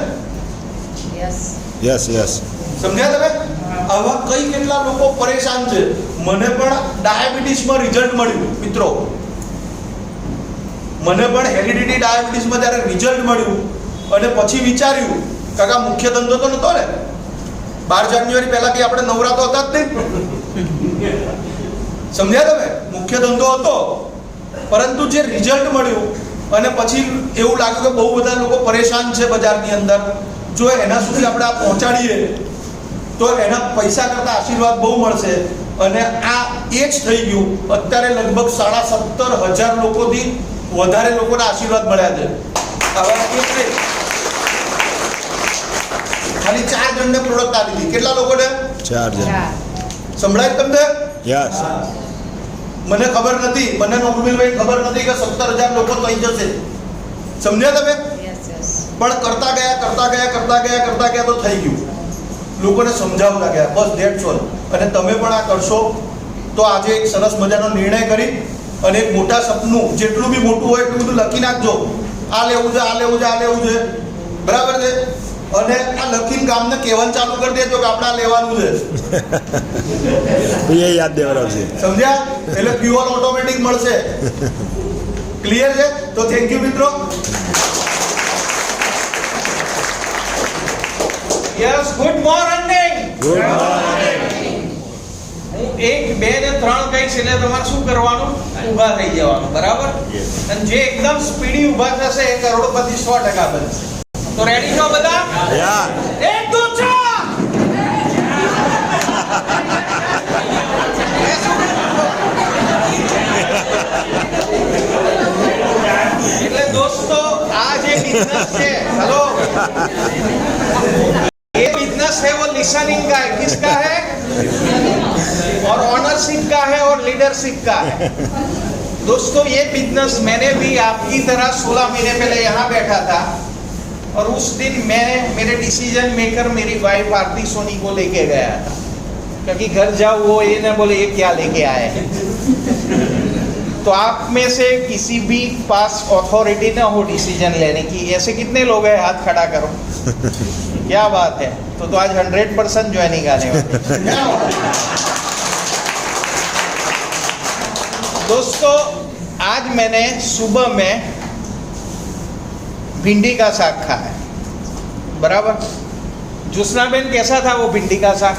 C: Yes yes.
R: સમજ્યા તમે? આવા કઈ કેટલા લોકો પરેશાન છે. મને પણ ડાયાબિટીસમાં રિઝલ્ટ મળ્યું મિત્રો. મને પણ હેરિડિટી ડાયાબિટીસમાં જ્યારે રિઝલ્ટ મળ્યું અને પછી વિચાર્યું, કાકા મુખ્ય ધંધો તો નતો ને, 12 જાન્યુઆરી પહેલા બી આપણે નવરાતો હતા જ નહીં. સમજ્યા તમે? મુખ્ય ધંધો હતો, પરંતુ જે રિઝલ્ટ મળ્યું અને પછી એવું લાગ્યું કે બહુ બધા લોકો પરેશાન છે બજારની અંદર, જો એના સુધી આપણે આ પહોંચાડીએ તો એના પૈસા કરતા આશીર્વાદ બહુ મળશે. અને આ એ જ થઈ ગયું. અત્યારે લગભગ 17,500 લોકોથી વધારે લોકોના આશીર્વાદ મળ્યા છે. આવા ખાલી 4 જણને પ્રોડક્ટ આપી હતી. કેટલા લોકોને? 4 જણ. સંભળાય તમને?
C: યસ.
R: મને ખબર નથી, મને નોકરીભાઈ ખબર નથી કે 17,000 લોકો થઈ જશે. સમજ્યા તમે? પણ કરતા ગયા તો થઈ ગયું. લોકોને સમજાવતા ગયા, બસ ધેટ્સ ઓલ. અને તમે પણ આ કરશો તો આજે એક સરસ મજાનો નિર્ણય કરી અને એક મોટા સપનું, જેટલું બી મોટું હોય એટલું બધું લખી નાખજો. આ લેવું છે, આ લેવું છે, આ લેવું છે. બરાબર છે? અને આ લખીને ગામને કહેવાનું ચાલુ કરી દેજો કે આપણે આ લેવાનું છે.
C: એ યાદ દેવડાવશે.
R: સમજ્યા? એટલે ફ્યુઅલ ઓટોમેટિક મળશે. ક્લિયર છે? તો થેન્ક યુ મિત્રો.
Q: Yes, good morning.
C: Good morning.
Q: હું 1, 2 ને 3 કહીશ એટલે તમારે શું કરવાનું? ઊભા થઈ જવાનું. બરાબર? અને જે એકદમ સ્પીડી ઊભા થશે એ કરોડપતિ 100% બનશે. તો રેડી છો બધા? 1, 2, 3. એટલે દોસ્તો આ જે બિઝનેસ છે, હેલો, ये बिजनेस है वो लिसनिंग का है. किसका है? और ऑनरशिप का है और लीडरशिप का है. दोस्तों ये बिजनेस मैंने भी आपकी तरह 16 महीने पहले यहाँ बैठा था और उस दिन मैं मेरे डिसीजन मेकर मेरी वाइफ आरती सोनी को लेके गया था, क्योंकि घर जाओ वो ये ना बोले ये क्या लेके आए हैं.
S: तो आप में से किसी भी पास अथॉरिटी ना हो डिसीजन लेने की, ऐसे कितने लोग हैं? हाथ खड़ा करो। क्या बात है, तो आज 100% ज्वाइनिंग आने वाली। दोस्तों, आज मैंने सुबह में भिंडी का साग खाया, बराबर। ज्योत्सना बेन कैसा था वो भिंडी का साग?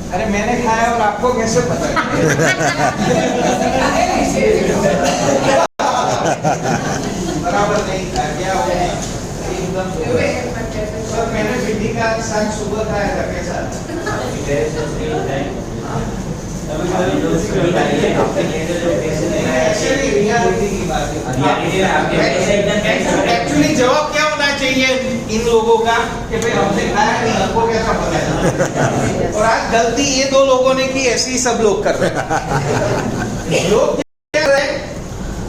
S: अरे मैंने खाया और आपको कैसे पता? बराबर नहीं था क्या? एकदम सर, मैंने भिंडी का साग सुबह खाया था, कैसा? एक्चुअली जवाब क्या होना चाहिए इन लोगों का कि भाई हमने खाया नहीं, हमको कैसा पता है? और आज गलती ये दो लोगों ने की, ऐसे ही सब लोग कर रहे हैं। लोग क्या कर रहे हैं?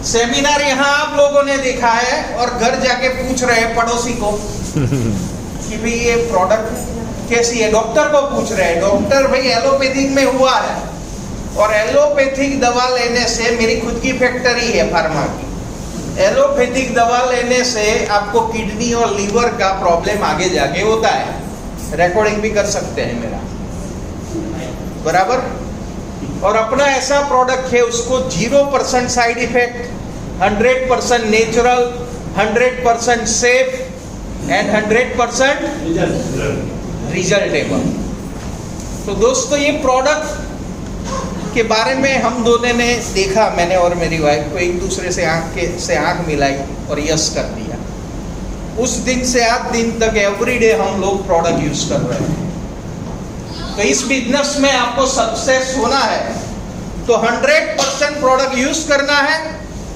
S: सेमिनार यहाँ आप लोगों ने देखा है और घर जाके पूछ रहे हैं पड़ोसी को कि भाई ये प्रोडक्ट कैसी है। डॉक्टर को पूछ रहे हैं, डॉक्टर भाई एलोपैथिक में हुआ है और एलोपैथिक दवा लेने से, मेरी खुद की फैक्ट्री है फार्मा की, एलोपैथिक दवा लेने से आपको किडनी और लीवर का प्रॉब्लम आगे जाके होता है। रिकॉर्डिंग भी कर सकते हैं मेरा, बराबर। और अपना ऐसा प्रोडक्ट है, उसको 0% side effect, 100% natural, 100% safe and 100% रिजल्टेबल। तो दोस्तों, ये प्रोडक्ट के बारे में हम दोनों ने देखा, मैंने और मेरी वाइफ को, एक दूसरे से आंख मिलाई और यस कर दिया। उस दिन से आज दिन तक एवरीडे हम लोग प्रोडक्ट यूज कर रहे हैं। तो इस बिजनेस में आपको सक्सेस होना है तो 100% प्रोडक्ट यूज करना है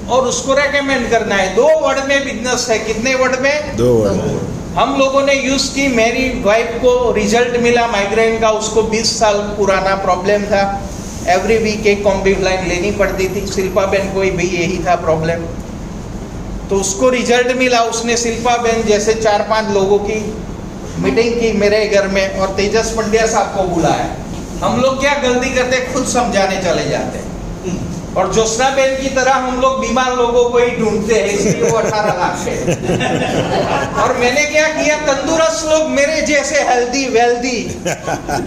S: और उसको रेकमेंड करना है। 2 वर्ड में बिजनेस है। कितने वर्ड में? 2 वर्ड। हम लोगों ने यूज की, मेरी वाइफ को रिजल्ट मिला माइग्रेन का, उसको 20 साल पुराना प्रॉब्लम था, एवरी वीक एक कॉम्बिफ्लाइन लेनी पड़ती थी। शिल्पा बेन को भी यही था प्रॉब्लम, तो उसको रिजल्ट मिला। उसने शिल्पा बेन जैसे 4-5 लोगों की मीटिंग की मेरे घर में और तेजस पंड्या साहब को बुलाया। हम लोग क्या गलती करते, खुद समझाने चले जाते हैं और ज्योत्सना बेन की तरह हम लोग बीमार लोगों को ही ढूंढते हैं, इसलिए वो 18 लाख है। और मैंने क्या किया, तंदुरुस्त लोग मेरे जैसे, हेल्दी वेल्दी,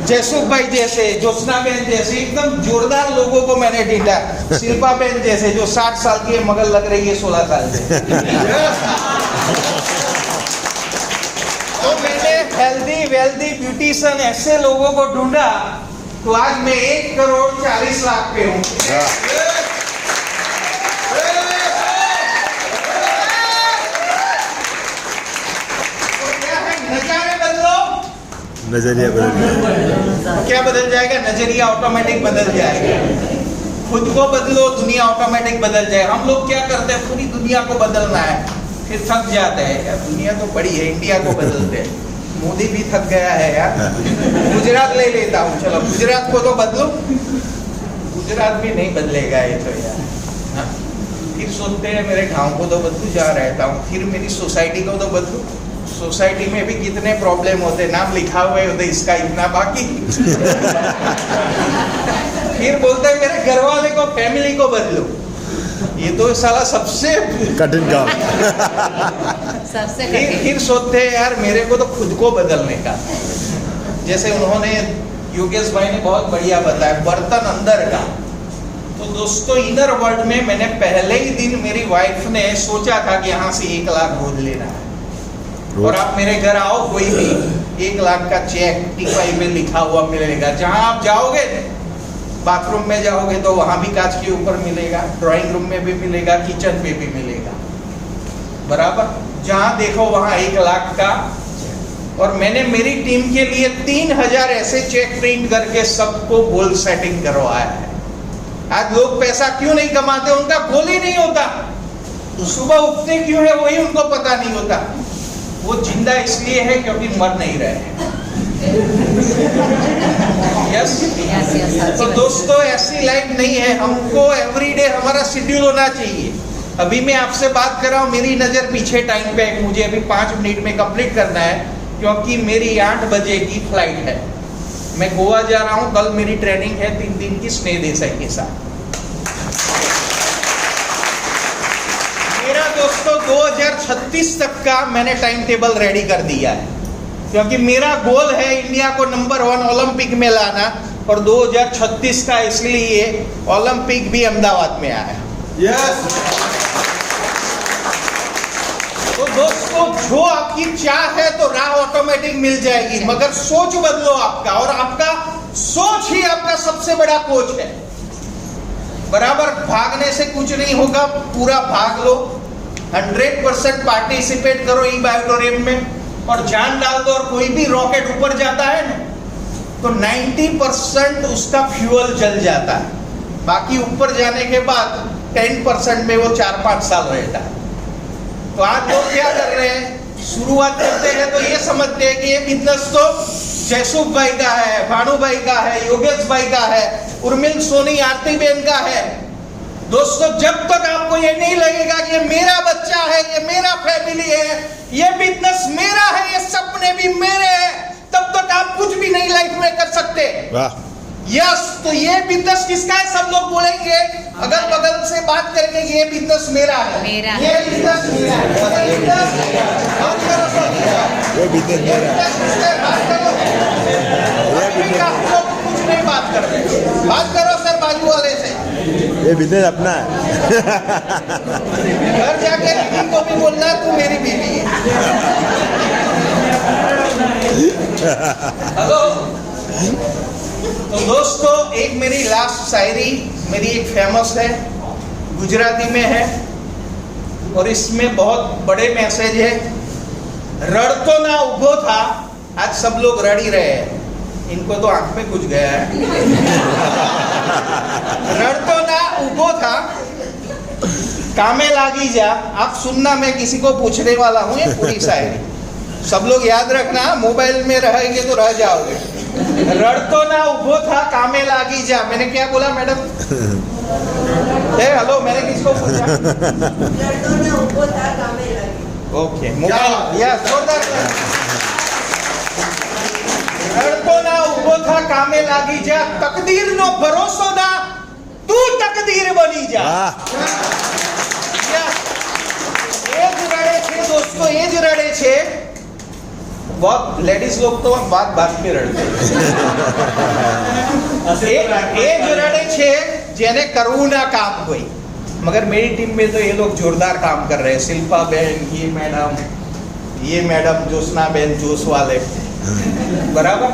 S: जयसुख भाई जैसे, ज्योत्सना बेन जैसे एकदम जोरदार लोगों को मैंने ढूंढा। शिल्पा बेन जैसे जो 60 साल की है मगर लग रही है 16 साल से। तो मैंने हेल्दी वेल्दी ब्यूटिशियन ऐसे लोगों को ढूंढा, तो आज मैं 1,40,00,000 पे हूँ।
C: नजरिया बदल
S: क्या बदल जाएगा? नजरिया ऑटोमेटिक बदल जाएगा। खुद को बदलो, दुनिया ऑटोमेटिक बदल जाए। हम लोग क्या करते हैं, पूरी दुनिया को बदलना है, फिर थक जाते हैं। यार दुनिया तो बड़ी है, इंडिया को बदलते हैं। मोदी भी थक गया है यार। गुजरात ले लेता हूँ, चलो गुजरात को तो बदलो। गुजरात भी नहीं बदलेगा ये तो यार। हाँ। फिर सोचते हैं मेरे गांव को तो बदलू, जहाँ रहता हूँ, फिर मेरी सोसाइटी को तो बदलू। सोसाइटी में भी कितने प्रॉब्लम होते, नाम लिखा हुए होते, इसका इतना बाकी। फिर बोलते हैं मेरे घर वाले को, फैमिली को बदलो। ये तो साला सबसे
C: कठिन काम।
S: फिर सोचते हैं यार मेरे को तो खुद को बदलने का। जैसे उन्होंने, योगेश भाई ने बहुत बढ़िया बताया, बर्तन अंदर का। तो दोस्तों, इनर वर्ल्ड में मैंने पहले ही दिन मेरी वाइफ ने सोचा था कि यहाँ से 1 लाख रोज लेना है। और आप मेरे घर आओ, कोई भी 1 लाख का चेक टीपाई में लिखा हुआ मिलेगा। जहाँ आप जाओगे, बाथरूम में जाओगे तो वहाँ भी कांच के ऊपर मिलेगा, ड्राइंग रूम में भी मिलेगा, किचन पे भी मिलेगा, बराबर। जहाँ देखो वहाँ 1 लाख का। और मैंने मेरी टीम के लिए 3000 ऐसे चेक प्रिंट करके सबको गोल सेटिंग करवाया है। आज लोग पैसा क्यों नहीं कमाते, उनका गोल ही नहीं होता। सुबह उठते क्यों है वही उनको पता नहीं होता। वो जिंदा इसलिए है क्योंकि मर नहीं रहे हैं। यस। तो दोस्तों, ऐसी लाइफ नहीं है। हमको एवरीडे हमारा शेड्यूल होना चाहिए। अभी मैं आपसे बात कर रहा हूँ, मेरी नज़र पीछे टाइम पे, मुझे अभी 5 मिनट में कंप्लीट करना है क्योंकि मेरी 8 बजे की फ्लाइट है। मैं गोवा जा रहा हूँ, कल मेरी ट्रेनिंग है 3 दिन की स्नेह देसाई के साथ। दोस्तों 2036 तक का मैंने टाइम टेबल रेडी कर दिया है, क्योंकि मेरा गोल है इंडिया को नंबर 1 ओलंपिक में लाना, और 2036 का इसलिए ओलंपिक भी अहमदाबाद में आया।
R: यस।
S: तो दोस्तों जो आपकी चाह है तो राह ऑटोमेटिक मिल जाएगी, मगर सोच बदलो आपका, और आपका सोच ही आपका सबसे बड़ा कोच है। बराबर भागने से कुछ नहीं होगा, पूरा भाग लो, 100% पार्टिसिपेट करो ई बायोटोरियम में, और जान डाल दो। और कोई भी रॉकेट ऊपर जाता है ना, तो 90% उसका फ्यूल जल जाता है, बाकी ऊपर जाने के बाद 10% में वो 4-5 साल रहता है। तो आज लोग क्या कर रहे हैं, शुरुआत करते हैं तो ये समझते हैं कि ये बिजनेस तो जयसुख भाई का है, भानु भाई का है, योगेश भाई का है, उर्मिल सोनी, आरती बेन का है। दोस्तों जब तक आपको ये नहीं लगेगा कि ये मेरा बच्चा है, ये मेरा फैमिली है, ये बिजनेस मेरा है, ये सपने भी मेरे हैं, तब तक आप कुछ भी नहीं लाइफ में कर सकते। वाह। यस, तो ये बिजनेस किसका है? सब लोग बोलेंगे अगल बगल से बात करके, ये बिजनेस मेरा है,
T: मेरा
S: ये बिजनेस मेरा है, ये बिजनेस बात करो सर,
C: ये बिजनेस मेरा है।
S: बात करो। आप लोग कुछ नहीं बात कर रहे, बात करो सर बाजू वाले से।
C: ये बिजनेस अपना है।
S: घर जाके बीवी को भी बोलना तू मेरी बीवी है। हेलो। तो दोस्तों एक मेरी लास्ट शायरी, मेरी एक फेमस है, गुजराती में है, और इसमें बहुत बड़े मैसेज है। रड़तो ना उभो था, आज सब लोग रड़ ही रहे हैं, इनको तो आंख में कुछ गया है। रड़तो ना उभो था, कामे लागी जा। आप सुनना, मैं किसी को पूछने वाला हूँ ये पूरी शायरी, सब लोग याद रखना, मोबाइल में रहेंगे तो रह जाओगे। रड़तो ना उभो था, कामे लागी जा। मैंने क्या बोला मैडम? हेलो, मैंने किसको पूछा?
H: रड़तो ना उभो था, कामे लागी।
S: ओके, मोबाइल या जोरदार। रड़तो ना उभो था, कामे लागी जा, तकदीर नो भरोસો ना, तू तकदीर बनी जा। એ જ રડે છે दोस्तों, એ જ રડે છે। बहुत लेडीज लोग तो बात बात में रड़ते हैं। એ જ રડે છે જેને કરવું ના કામ કોઈ, मगर मेरी टीम में तो ये लोग जोरदार काम कर रहे हैं। शिल्पा बहन, ये मैडम ज्योत्सना बहन, जोश वाले, बराबर।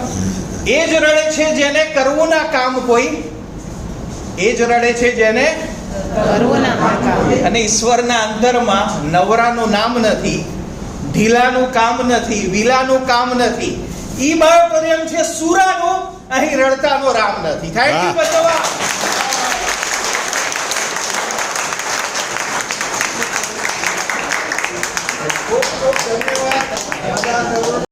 S: એ જ રડે છે જેને કરવું ના કામ કોઈ, એ જ રડે છે જેને કરવું ના કામ। અને ઈશ્વરના અંતરમાં નવરાનું નામ નથી, ઢીલાનું કામ નથી, વિલાનું કામ નથી, ઈ બાયોટોરિયમ છે સુરાનું, અહીં રડતાનો રામ નથી। થેન્ક યુ બચવા। ધન્યવાદ।